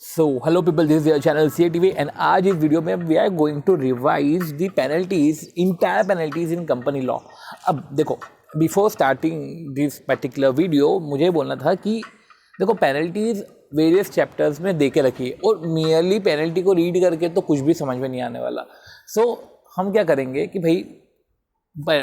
So hello people, this is your channel CATV and आज इस video में we are going to revise the penalties, entire penalties in company law. अब देखो, before starting this particular video मुझे बोलना था कि देखो पेनल्टीज वेरियस चैप्टर्स में दे के रखिए और मियरली पेनल्टी को रीड करके तो कुछ भी समझ में नहीं आने वाला। सो हम क्या करेंगे कि भाई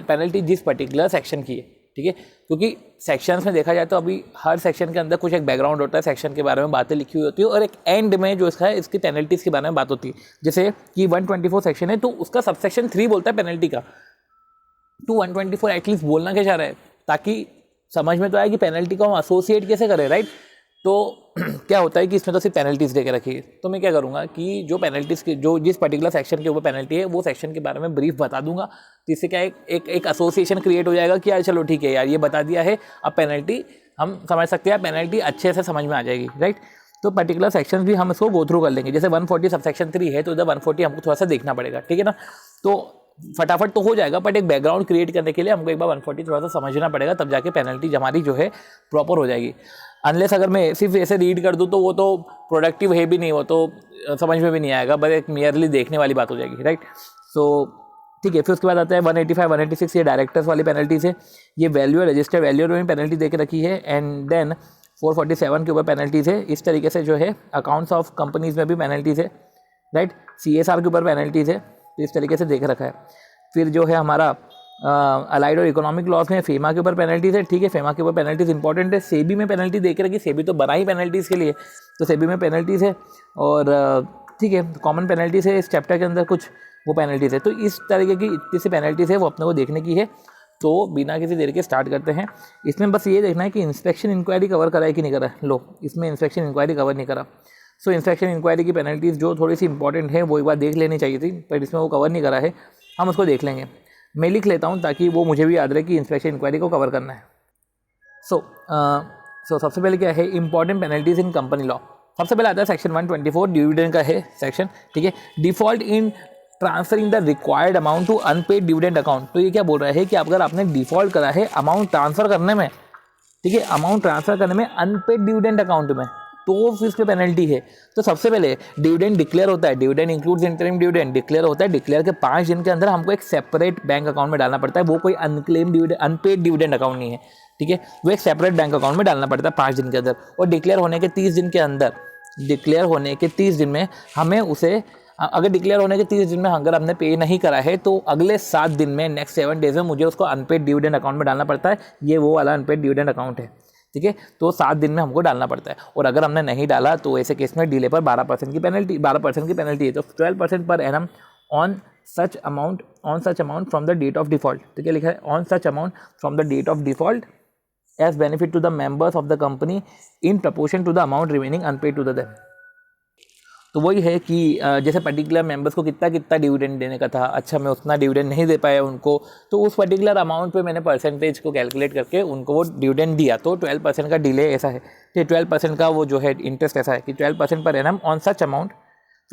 पेनल्टी जिस पर्टिकुलर सेक्शन की है, ठीक है, क्योंकि सेक्शंस में देखा जाए तो अभी हर सेक्शन के अंदर कुछ एक बैकग्राउंड होता है, सेक्शन के बारे में बातें लिखी हुई होती है और एक एंड में जो इसका है इसकी पेनल्टीज़ के बारे में बात होती है। जैसे कि 124 सेक्शन है तो उसका सबसेक्शन 3 बोलता है पेनल्टी का। टू 124 एटलीस्ट बोलना क्या चाह रहा है ताकि समझ में तो आए कि पेनल्टी को हम एसोसिएट कैसे करें, राइट। तो क्या होता है कि इसमें तो सिर्फ पेनल्टीज दे के रखी है, तो मैं क्या करूँगा कि जो पेनल्टीज की जो जिस पर्टिकुलर सेक्शन के ऊपर पेनल्टी है वो सेक्शन के बारे में ब्रीफ बता दूंगा। तो इससे क्या एक एसोसिएशन क्रिएट हो जाएगा कि यार चलो ठीक है यार ये बता दिया है, अब पेनल्टी हम समझ सकते हैं, पेनल्टी अच्छे से समझ में आ जाएगी, राइट। तो पर्टिकुलर सेक्शन भी हम इसको गो थ्रू कर लेंगे। जैसे 140 सब सेक्शन 3 है तो इधर 140 हमको थोड़ा सा देखना पड़ेगा, ठीक है ना। तो फटाफट तो हो जाएगा बट एक बैकग्राउंड क्रिएट करने के लिए हमको एक बार 140 थोड़ा सा समझना पड़ेगा, तब जाके पेनल्टी हमारी जो है प्रॉपर हो जाएगी। अनलेस अगर मैं सिर्फ ऐसे रीड कर दूँ तो वो तो प्रोडक्टिव है भी नहीं, वो तो समझ में भी नहीं आएगा, बस एक मियरली देखने वाली बात हो जाएगी, राइट। सो ठीक है, फिर उसके बाद आता है 185 186, ये डायरेक्टर्स वाली पेनल्टीज है। ये वैल्यू रजिस्टर्ड वैल्यू में पेनल्टी दे के रखी है। एंड देन 447 के ऊपर पेनल्टीज है। इस तरीके से जो है अकाउंट्स ऑफ कंपनीज में भी पेनल्टीज है, राइट। CSR के ऊपर पेनल्टीज है, तो इस तरीके से देख रखा है। फिर जो है हमारा अलाइड और इकोनॉमिक लॉस में फेमा के ऊपर पेनल्टीज है, ठीक है। फेमा के ऊपर पेनल्टीज इंपॉर्टेंट है। सेबी में पेनल्टी दे के रखी, सेबी तो बना ही पेनल्टीज़ के लिए, तो सेबी में पेनल्टीज़ है। और ठीक है, कॉमन पेनल्टीज है, इस चैप्टर के अंदर कुछ वो पेनल्टीज़ है। तो इस तरीके की इतनी सी पेनल्टीज़ है, वो अपने को देखने की है। तो बिना किसी देर के स्टार्ट करते हैं। इसमें बस ये देखना है कि इंस्पेक्शन इंक्वायरी कवर करा है कि नहीं करा है। लो, इसमें इंस्पेक्शन इंक्वायरी कवर नहीं करा। सो इंस्पेक्शन इंक्वायरी की पेनल्टीज़ जो थोड़ी सी इंपॉर्टेंट है वो एक बार देख लेनी चाहिए थी, पर इसमें वो कवर नहीं करा है, हम उसको देख लेंगे। मैं लिख लेता हूँ ताकि वो मुझे भी याद रहे कि इंस्पेक्शन इंक्वायरी को कवर करना है। सो सबसे पहले क्या है, important penalties in company law. सबसे पहले आता है सेक्शन 124, डिविडेंड का है सेक्शन, ठीक है। Default in transferring the required amount to unpaid dividend account. तो ये क्या बोल रहा है कि अगर आपने डिफॉल्ट करा है अमाउंट ट्रांसफर करने में, ठीक है, अमाउंट ट्रांसफर करने में अनपेड डिविडेंड अकाउंट में, तो फिर इस पे पेनल्टी है। तो सबसे पहले डिविडेंड डिक्लेयर होता है, dividend includes interim dividend declare होता है। डिक्लेयर के 5 दिन के अंदर हमको एक सेपरेट बैंक अकाउंट में डालना पड़ता है। वो कोई unclaim dividend unpaid dividend account नहीं है, ठीक है। वो एक सेपरेट बैंक अकाउंट में डालना पड़ता है 5 दिन के अंदर। और डिक्लेयर होने के 30 दिन के अंदर, डिक्लेयर होने के 30 दिन में हमें उसे, अगर डिक्लेयर होने के 30 दिन में अगर हमने पे नहीं करा है तो अगले 7 दिन में, नेक्स्ट 7 डेज में मुझे उसको अनपेड डिविडेंड अकाउंट में डालना पड़ता है। ये वो वाला अनपेड डिविडेंड अकाउंट है, ठीक है। तो 7 दिन में हमको डालना पड़ता है। और अगर हमने नहीं डाला तो ऐसे केस में डिले पर 12% की पेनल्टी, 12% की पेनल्टी है। तो 12% per annum on such amount from the date of default. तो क्या लिखा है, on such amount from the date of default as benefit to the members of the company in proportion to the amount remaining unpaid to the. तो वही है कि जैसे particular members को कितना कितना डिविडेंड देने का था, अच्छा मैं उतना डिविडेंड नहीं दे पाया उनको, तो उस पर्टिकुलर अमाउंट पे मैंने परसेंटेज को कैलकुलेट करके उनको वो डिविडेंड दिया। तो 12% का डिले ऐसा है, तो 12% का वो जो है इंटरेस्ट ऐसा है कि 12% per annum on such amount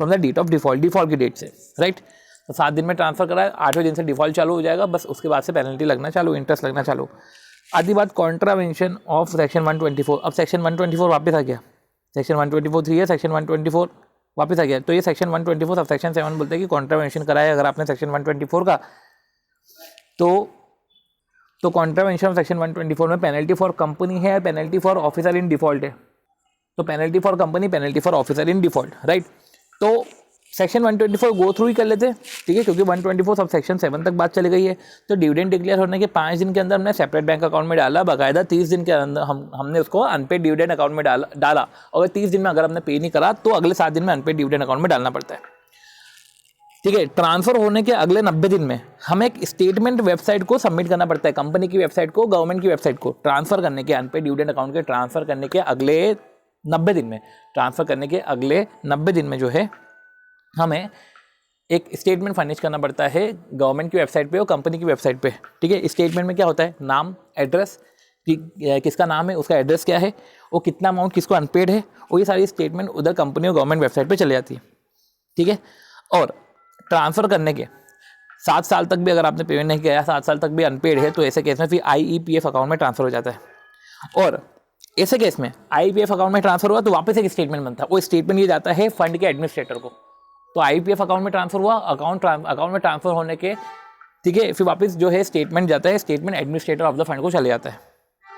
from the date of default, default की डेट से, राइट। तो 7 दिन में ट्रांसफर करा है, 8वें दिन से डिफॉल्ट चालू हो जाएगा, बस उसके बाद से पेनल्टी लगना चालू, इंटरेस्ट लगना चालू। आधी बात कॉन्ट्रावेंशन ऑफ सेक्शन 124। अब सेक्शन 124 वापस आ गया, सेक्शन 124(3) है, सेक्शन 124 वापस आ गया। तो ये सेक्शन 124 सब सेक्शन 7 बोलते हैं कि कॉन्ट्रावेंशन करा है अगर आपने सेक्शन 124 का, तो कॉन्ट्रावेंशन ऑफ सेक्शन 124 में पेनल्टी फॉर कंपनी है, penalty for officer in default है। तो penalty for company, penalty for officer in default, right. तो सेक्शन 124 गो थ्रू ही कर लेते हैं, ठीक है, क्योंकि 124 सब सेक्शन 7 तक बात चली गई है। तो डिविडेंड डिक्लेयर होने के 5 दिन के अंदर हमने सेपरेट बैंक अकाउंट में डाला, बाकायदा 30 दिन के अंदर हमने उसको अनपेड डिविडेंड अकाउंट में डाला। और 30 दिन में अगर हमने पे नहीं करा तो अगले 7 दिन में अनपेड डिविडेंड अकाउंट में डालना पड़ता है, ठीक है। ट्रांसफर होने के अगले 90 दिन में हमें एक स्टेटमेंट वेबसाइट को सबमिट करना पड़ता है, कंपनी की वेबसाइट को, गवर्नमेंट की वेबसाइट को। ट्रांसफर करने के, अनपेड डिविडेंड अकाउंट के ट्रांसफर करने के अगले 90 दिन में, ट्रांसफर करने के अगले 90 दिन में जो है हमें एक स्टेटमेंट फर्निश करना पड़ता है गवर्नमेंट की वेबसाइट पे और कंपनी की वेबसाइट पे, ठीक है। स्टेटमेंट में क्या होता है, नाम, एड्रेस, किसका नाम है, उसका एड्रेस क्या है, और कितना अमाउंट किसको अनपेड है, और ये सारी स्टेटमेंट उधर कंपनी और गवर्नमेंट वेबसाइट पे चली जाती है, ठीक है। और ट्रांसफ़र करने के 7 साल तक भी अगर आपने पेमेंट नहीं किया, 7 साल तक भी अनपेड है, तो ऐसे केस में फिर IEPF अकाउंट में ट्रांसफ़र हो जाता है। और ऐसे केस में आईपीएफ अकाउंट में ट्रांसफर हुआ तो वापस एक स्टेटमेंट बनता है, वो स्टेटमेंट ये जाता है फंड के एडमिनिस्ट्रेटर को। तो आईपीएफ अकाउंट में ट्रांसफर हुआ, अकाउंट में ट्रांसफर होने के ठीक है फिर वापस जो है स्टेटमेंट जाता है, statement administrator of the fund को चले जाता है।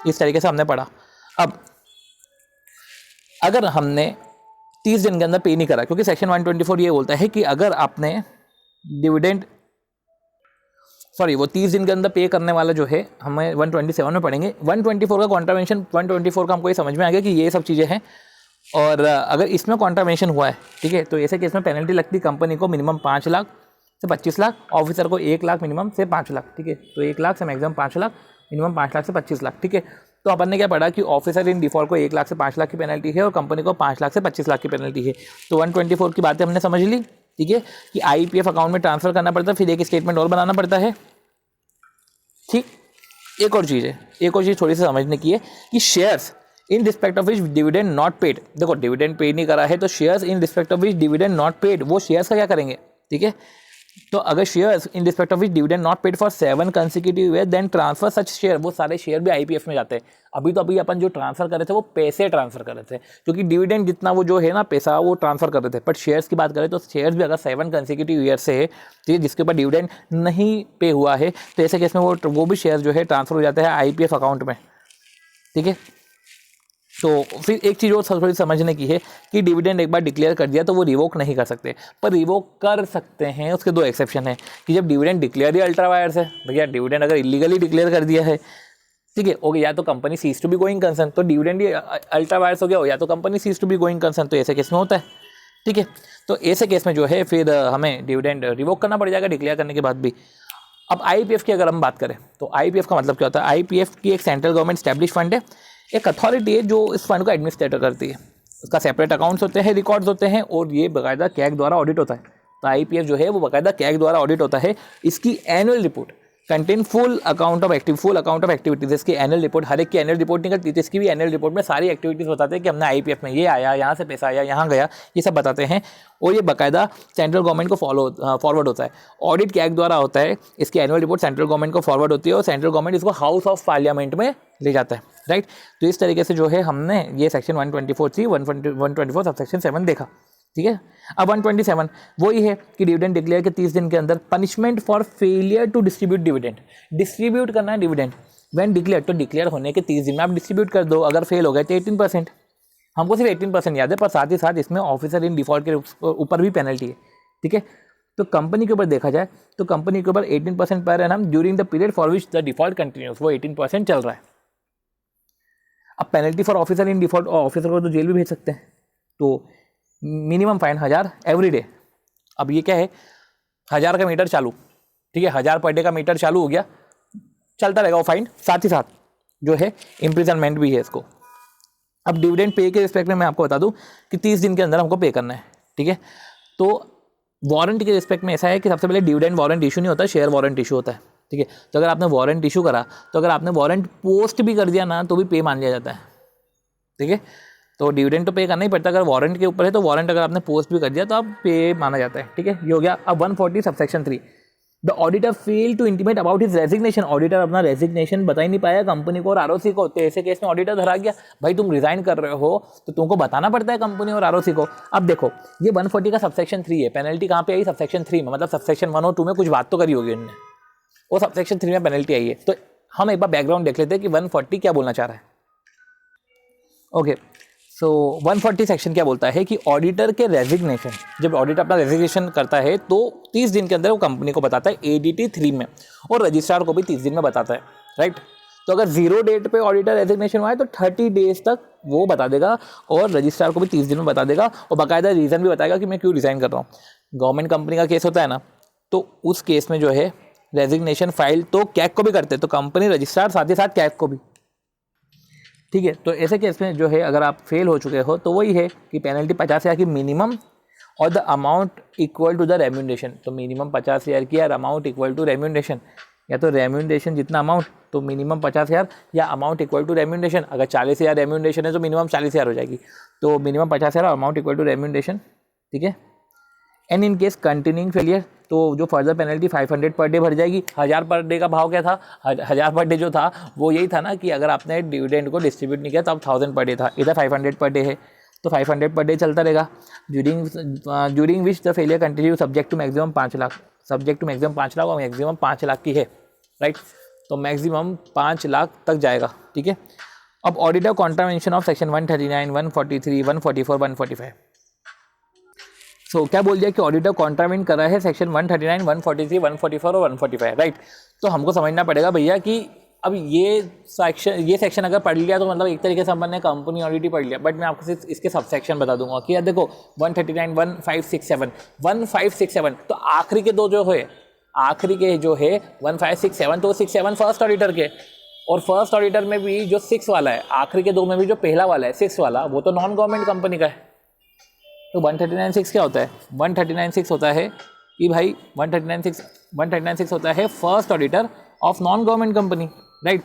इस तरीके से हमने पढ़ा। अब अगर हमने 30 दिन के अंदर पे नहीं करा, क्योंकि सेक्शन 124 ये बोलता है कि अगर आपने डिविडेंड वो 30 दिन के अंदर पे करने वाला जो है, हमें 127 में पढ़ेंगे। 124 का कॉन्ट्रावेंशन, 124 का हमको ये समझ में आ गया कि ये सब चीज़ें हैं। और अगर इसमें कॉन्ट्रावेंशन हुआ है ठीक है, तो ऐसे केस में पेनल्टी लगती है कंपनी को मिनिमम 5 लाख से 25 लाख, ऑफिसर को 1 लाख मिनिमम से 5 लाख। ठीक है, तो 1 लाख से मैक्सिमम 5 लाख, मिनिमम 5 लाख से 25 लाख। ठीक है, तो अपन ने क्या पढ़ा कि ऑफिसर इन डिफॉल्ट को 1 लाख से 5 लाख की पेनल्टी है और कंपनी को 5 लाख से 25 लाख की पेनल्टी है। तो 124 की बातें हमने समझ ली। ठीक है, कि आईपीएफ अकाउंट में ट्रांसफर करना पड़ता है, फिर एक स्टेटमेंट और बनाना पड़ता है। ठीक, एक और चीज़ थोड़ी सी समझने की है कि shares in respect of which dividend not paid, देखो डिविडेंड पेड नहीं करा है तो shares in respect of which dividend not paid, वो शेयर्स का क्या करेंगे। ठीक है, तो अगर shares in respect of which dividend not paid for 7 consecutive year then transfer such share, वो सारे शेयर भी आईपीएफ में जाते हैं। अभी अपन जो ट्रांसफर कर रहे थे वो पैसे ट्रांसफर कर रहे थे, क्योंकि डिविडेंड जितना वो जो है ना पैसा वो ट्रांसफर कर रहे थे। बट शेयर्स की बात करें तो शेयर्स भी अगर 7 कंसेक्यूटिव ईयर से है ठीक है, जिसके ऊपर डिविडेंड नहीं पे हुआ है, तो ऐसे केस में वो भी शेयर जो है ट्रांसफर हो जाते हैं आईपीएफ अकाउंट में। ठीक है, तो फिर एक चीज़ और थोड़ी समझने की है कि डिविडेंड एक बार डिक्लेयर कर दिया तो वो रिवोक नहीं कर सकते, पर रिवोक कर सकते हैं। उसके 2 एक्सेप्शन है कि जब डिविडेंड डिक्लेयर ही अल्ट्रा वायर्स है, भैया डिविडेंड अगर इलीगली डिक्लेयर कर दिया है ठीक है, ओके, या तो company ceases to be going concern, तो डिविडेंड ही अल्ट्रा वायर्स हो गया, या तो company ceases to be going concern, तो ऐसे केस में होता है। ठीक है, तो ऐसे केस में जो है फिर हमें डिविडेंड रिवोक करना पड़ जाएगा डिक्लेयर करने के बाद भी। अब आईपीएफ की अगर हम बात करें तो आईपीएफ का मतलब क्या होता है। आईपीएफ की एक सेंट्रल गवर्नमेंट स्टैब्लिश फंड है, एक अथॉरिटी है जो इस फंड को एडमिनिस्ट्रेटर करती है। उसका सेपरेट अकाउंट्स होते हैं, रिकॉर्ड्स होते हैं और ये बाकायदा कैग द्वारा ऑडिट होता है। तो आईपीएफ जो है वो बाकायदा कैग द्वारा ऑडिट होता है। इसकी annual report contain full account of activities. इसकी एनुअल रिपोर्ट, हर एक की एनुअल रिपोर्ट निकलती है, इसकी भी एनुअल रिपोर्ट में सारी एक्टिविटीज बताते हैं कि हमने आईपीएफ में ये आया, यहाँ से पैसा आया, यहाँ गया, ये सब बताते हैं। और ये बाकायदा सेंट्रल गवर्नमेंट को फॉरवर्ड होता है। ऑडिट कैग द्वारा होता है, इसकी एनुअल रिपोर्ट सेंट्रल गवर्नमेंट को फॉरवर्ड होती है और सेंट्रल गवर्नमेंट इसको हाउस ऑफ पार्लियामेंट में ले जाता है। राइट, तो इस तरीके से जो है हमने ये सेक्शन 124(3), 124 सब सेक्शन 7 देखा। ठीक है, अब 127 वही है कि डिविडेंड डिक्लेयर के 30 दिन के अंदर punishment for failure to distribute dividend, distribute करना है डिविडेंड व्हेन डिक्लेयर, तो डिक्लेयर होने के 30 दिन में आप डिस्ट्रीब्यूट कर दो। अगर फेल हो गए तो 18%, हमको सिर्फ 18% याद है, पर साथ ही साथ इसमें ऑफिसर इन डिफॉल्ट के ऊपर भी पेनल्टी है। ठीक है, तो कंपनी के ऊपर देखा जाए तो कंपनी के ऊपर 18% per annum during the period for which the default continuous, वो 18% चल रहा है। अब penalty for officer in default, officer को तो जेल भी भेज सकते हैं। तो मिनिमम फाइन 1000 एवरी डे। अब ये क्या है, 1000 का मीटर चालू, ठीक है, 1000 पर डे का मीटर चालू हो गया, चलता रहेगा वो फाइन, साथ ही साथ जो है इम्प्रिजनमेंट भी है इसको। अब डिविडेंड पे के रिस्पेक्ट में मैं आपको बता दूं कि 30 दिन के अंदर हमको पे करना है। ठीक है, तो वारंट के रिस्पेक्ट में ऐसा है कि सबसे पहले डिविडेंड वारंट इशू नहीं होता, शेयर वारंट इशू होता है। ठीक है, तो अगर आपने वारंट इशू करा, तो अगर आपने वारंट पोस्ट भी कर दिया ना तो भी पे मान लिया जाता है। ठीक है, तो डिविडेंड तो पे करना ही पड़ता है। अगर वारंट के ऊपर है तो वारंट अगर आपने पोस्ट भी कर दिया तो आप पे माना जाता है। ठीक है, ये हो गया। अब 140 subsection 3, the auditor fail to intimate about his resignation, auditor अपना रेजिग्नेशन बता ही नहीं पाया कंपनी को और आरओसी को। तो ऐसे केस में ऑडिटर धरा गया, भाई तुम रिजाइन कर रहे हो तो तुमको बताना पड़ता है कंपनी और आरओसी को। अब देखो ये 140 का सबसेक्शन 3 है, पेनल्टी कहाँ पे आई, सबसेक्शन 3 में, मतलब सबसेक्शन 1 और 2 में कुछ बात तो करी होगी उन्होंने, वो सबसेक्शन 3 में पेनल्टी आई है। तो हम एक बार बैकग्राउंड देख लेते हैं कि 140 क्या बोलना चाह रहा है। ओके, सो 140 सेक्शन क्या बोलता है कि ऑडिटर के रेजिग्नेशन, जब ऑडिटर अपना रेजिग्नेशन करता है तो 30 दिन के अंदर वो कंपनी को बताता है ADT 3 में, और रजिस्ट्रार को भी 30 दिन में बताता है। राइट, तो अगर 0 डेट पे ऑडिटर रेजिग्नेशन हुआ है तो 30 डेज तक वो बता देगा और रजिस्ट्रार को भी 30 दिन में बता देगा और बाकायदा रीज़न भी बताएगा कि मैं क्यों रिज़ाइन कर रहा हूँ। गवर्नमेंट कंपनी का केस होता है ना, तो उस केस में जो है रेजिग्नेशन फाइल तो कैग को भी करते हैं, तो कंपनी रजिस्ट्रार साथ ही साथ कैग को भी। ठीक है, तो ऐसे केस में जो है अगर आप फेल हो चुके हो तो वही है कि पेनल्टी 50,000 की मिनिमम और the amount equal to the remuneration. तो मिनिमम 50,000 की और अमाउंट इक्वल टू रेम्यूनरेशन, या तो रेम्यूनरेशन जितना अमाउंट तो मिनिमम 50,000 या अमाउंट इक्वल टू रेम्यूनरेशन। अगर 40,000 रेम्यूनरेशन है तो मिनिमम 40,000 हो जाएगी, तो minimum 50,000 amount equal to remuneration. ठीक है, and in case continuing failure तो जो फर्दर पेनल्टी 500 पर डे भर जाएगी। 1000 पर डे का भाव क्या था, 1000 पर डे जो था वो यही था ना कि अगर आपने डिविडेंड को डिस्ट्रीब्यूट नहीं किया तब 1000 पर डे था, इधर 500 पर डे है तो 500 पर डे चलता रहेगा। During which the failure continue subject to maximum 5 lakh, subject to maximum 5 lakh और मैक्सिमम 5 लाख की है, राइट। तो मैक्सिमम 5 लाख तक जाएगा, ठीक है। अब ऑडिटर कॉन्ट्रावेंशन ऑफ सेक्शन 139, 143, 144, 145। सो क्या बोल दिया कि ऑडिटर कॉन्ट्रावेंट कर रहा है सेक्शन 139, 143, 144 और 145, राइट। तो हमको समझना पड़ेगा भैया कि अब ये सेक्शन अगर पढ़ लिया तो मतलब एक तरीके से अपन ने कंपनी ऑडिट ही पढ़ लिया, बट मैं आपको सिर्फ इसके सब सेक्शन बता दूंगा कि यार देखो 139, 1567, 1567 तो आखिरी के दो जो है, आखिरी के जो है 1567 तो 67 फर्स्ट ऑडिटर के, और फर्स्ट ऑडिटर में भी जो 6 वाला है, आखिरी के दो में भी जो पहला वाला है 6 वाला, वो तो नॉन गवर्नमेंट कंपनी का है। तो 139.6 क्या होता है, 139.6 होता है कि भाई 139.6 होता है first auditor of non government company, right.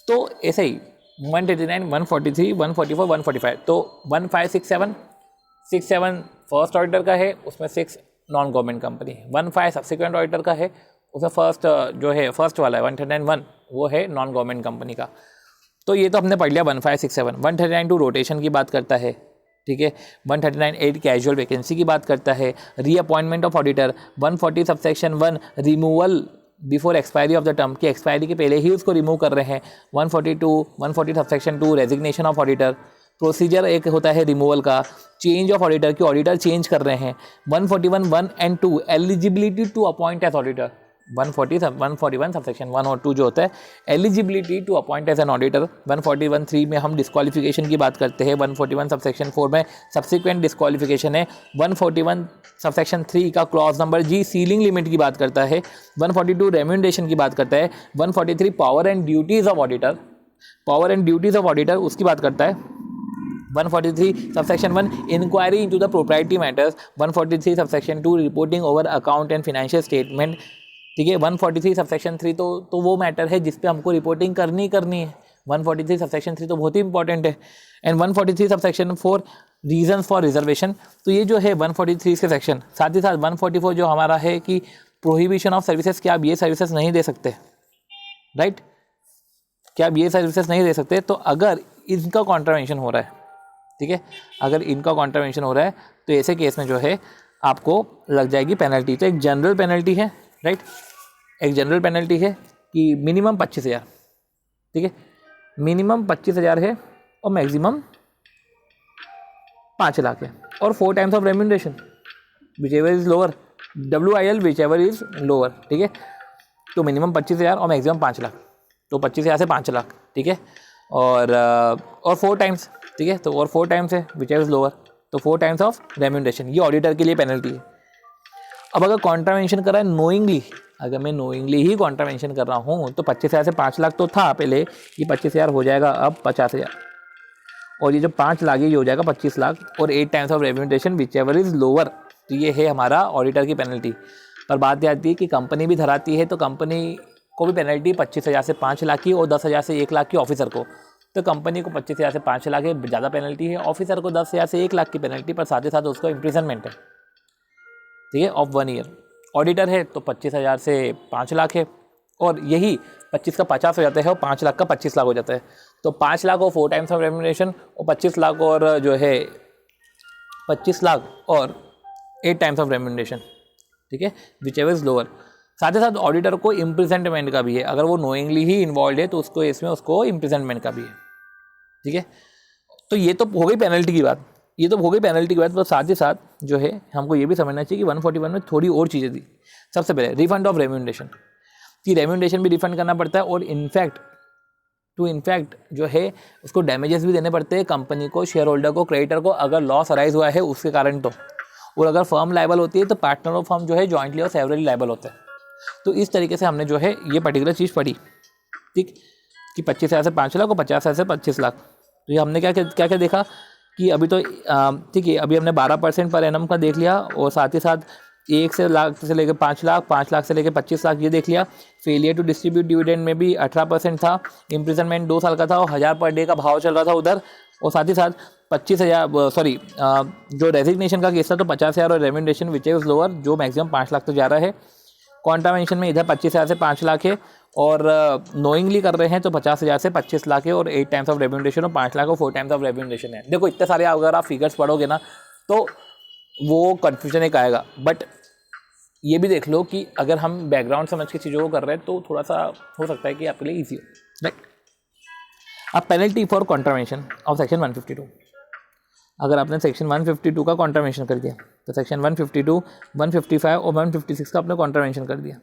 तो ऐसे ही 139, 143, 144, 145 तो 1567 फर्स्ट ऑडिटर का है, उसमें 6 नॉन गवर्नमेंट कंपनी है। 15 सब्सिक्वेंट ऑडिटर का है, उसमें फर्स्ट जो है फर्स्ट वाला है 139.1 वो है नॉन गवर्नमेंट कंपनी का। तो ये तो हमने पढ़ लिया 1567। 139.2 रोटेशन की बात करता है, ठीक है। 139.8 कैजुअल वैकेंसी की बात करता है, reappointment of auditor. 140 subsection 1 removal before expiry of the term, की एक्सपायरी के पहले ही उसको रिमूव कर रहे हैं। 140 subsection 2 resignation of auditor, procedure एक होता है रिमूवल का। चेंज ऑफ ऑडिटर की ऑडिटर चेंज कर रहे हैं। 141 1 and 2 eligibility to appoint as auditor. 141 subsection 1 और 2 जो होता है eligibility to appoint as an auditor. 141 3 में हम डिस्क्वालिफिकेशन की बात करते हैं। 141 सबसेक्शन 4 में सब्सिक्वेंट डिस्क्वालिफिकेशन है। 141 सबसेक्शन 3 का क्लॉज नंबर जी सीलिंग लिमिट की बात करता है। 142 रेम्यूनरेशन की बात करता है। 143 power and duties of auditor, power and duties of auditor उसकी बात करता है। 143 subsection 1 inquiry into the proprietary matters. 143 subsection 2 reporting over account and financial statement, ठीक है। 143 सबसेक्शन 3 तो वो मैटर है जिस पे हमको रिपोर्टिंग करनी है। 143 सबसेक्शन 3 तो बहुत ही इंपॉर्टेंट है। And 143 subsection 4 reasons for reservation, तो ये जो है 143 के सेक्शन। साथ ही साथ 144 जो हमारा है कि प्रोहिबिशन ऑफ सर्विसेज, क्या आप ये सर्विसेज नहीं दे सकते, राइट। क्या आप ये सर्विसेज नहीं दे सकते, तो अगर इनका कॉन्ट्रावेंशन हो रहा है, ठीक है, अगर इनका कॉन्ट्रावेंशन हो रहा है तो ऐसे केस में जो है आपको लग जाएगी पेनल्टी। तो एक जनरल पेनल्टी है, राइट, एक जनरल पेनल्टी है कि मिनिमम 25,000, ठीक है, मिनिमम 25,000 है और मैक्सिमम 5 लाख है, और 4 times of remuneration which ever is lower, WIL which ever is lower, ठीक है। तो मिनिमम 25,000 और मैक्सिमम 5 लाख, तो 25,000 से 5 लाख, ठीक है, और 4 टाइम्स, ठीक है, तो और 4 टाइम्स है विच एवर इज लोअर, तो 4 टाइम्स ऑफ रेम्यूनरेशन, ये ऑडिटर के लिए पेनल्टी है। अब अगर कॉन्ट्रावेंशन कर रहा है नोइंगली, अगर मैं नोइंगली ही कॉन्ट्रावेंशन कर रहा हूँ तो 25,000 से 5 लाख तो था पहले, ये 25,000 हो जाएगा अब 50,000, और ये जो 5 लाख ये हो जाएगा 25 लाख, और 8 times of remuneration which ever is lower. तो ये है हमारा ऑडिटर की पेनल्टी। पर बात यह आती है कि कंपनी भी धराती है, तो कंपनी को भी पेनल्टी 25,000 से 5 लाख की और 10,000 से 1 लाख की ऑफिसर को। तो कंपनी को 25,000 से 5 लाख है ज़्यादा पेनल्टी है, ऑफिसर को 10,000 से 1 लाख की पेनल्टी, पर साथ ही साथ उसको इम्प्रिजनमेंट है, ठीक है, ऑफ 1 ईयर। ऑडिटर है तो 25,000 से 5 लाख है, और यही 25 का 50 हो जाता है और 5 लाख का 25 लाख हो जाता है। तो 5 लाख और 4 टाइम्स ऑफ रेम्यूनरेशन, और 25 लाख और जो है 25 लाख और 8 टाइम्स ऑफ रेम्यूनरेशन, ठीक है, विच एवर इज लोअर। साथ ही साथ ऑडिटर को इम्प्रिजनमेंट का भी है, अगर वो नोइंगली ही इन्वॉल्व है तो उसको इसमें उसको इम्प्रिजनमेंट का भी है, ठीक है। तो ये तो हो गई पेनल्टी की बात, ये तो हो गई पेनल्टी की बात। तो साथ ही साथ जो है हमको ये भी समझना चाहिए कि 141 में थोड़ी और चीज़ें दी। सबसे पहले रिफंड ऑफ रेम्यूनरेशन, कि रेम्यूनरेशन भी रिफंड करना पड़ता है, और इनफैक्ट जो है उसको डैमेजेस भी देने पड़ते हैं कंपनी को, शेयर होल्डर को, क्रेडिटर को, अगर लॉस अराइज हुआ है उसके कारण तो। और अगर फर्म लायबल होती है तो पार्टनर ऑफ फर्म जो है जॉइंटली और सेवरली लायबल होता है। तो इस तरीके से हमने जो है ये पर्टिकुलर चीज़ पढ़ी, ठीक, कि 25,000 से 5 लाख और 50,000 से 25 लाख। तो ये हमने क्या क्या देखा कि अभी तो ठीक है, अभी हमने 12% पर एनम का देख लिया, और साथ ही साथ 1 से लाख से लेकर 5 लाख, 5 लाख से लेकर 25 लाख, ये देख लिया। फेलियर टू डिस्ट्रीब्यूट डिविडेंड में भी 18% था, इम्प्रिजनमेंट 2 साल का था और 1000 पर डे का भाव चल रहा था उधर। और साथ ही साथ 25,000 सॉरी जो रेजिग्नेशन का केस था तो 50,000 और रेम्यूनरेशन विच इज लोअर जो मैक्सिमम 5 लाख तक जा रहा है। कॉन्ट्रावेंशन में इधर 25,000 से 5 लाख है और नोइंगली कर रहे हैं तो 50,000 से 25 लाख है और 8 टाइम्स ऑफ रेम्यूनरेशन और 5 लाख और 4 टाइम्स ऑफ रेम्यूनरेशन है। देखो इतने सारे अगर आप फिगर्स पढ़ोगे ना तो वो कन्फ्यूजन एक आएगा, बट ये भी देख लो कि अगर हम बैकग्राउंड समझ के चीज़ों को कर रहे हैं तो थोड़ा सा हो सकता है कि आपके लिए ईजी हो, राइट। अब penalty for contravention of section 152, अगर आपने सेक्शन 152 का कॉन्ट्रावेंशन कर दिया तो सेक्शन 152, 155 और 156 का आपने कॉन्ट्रावेंशन कर दिया।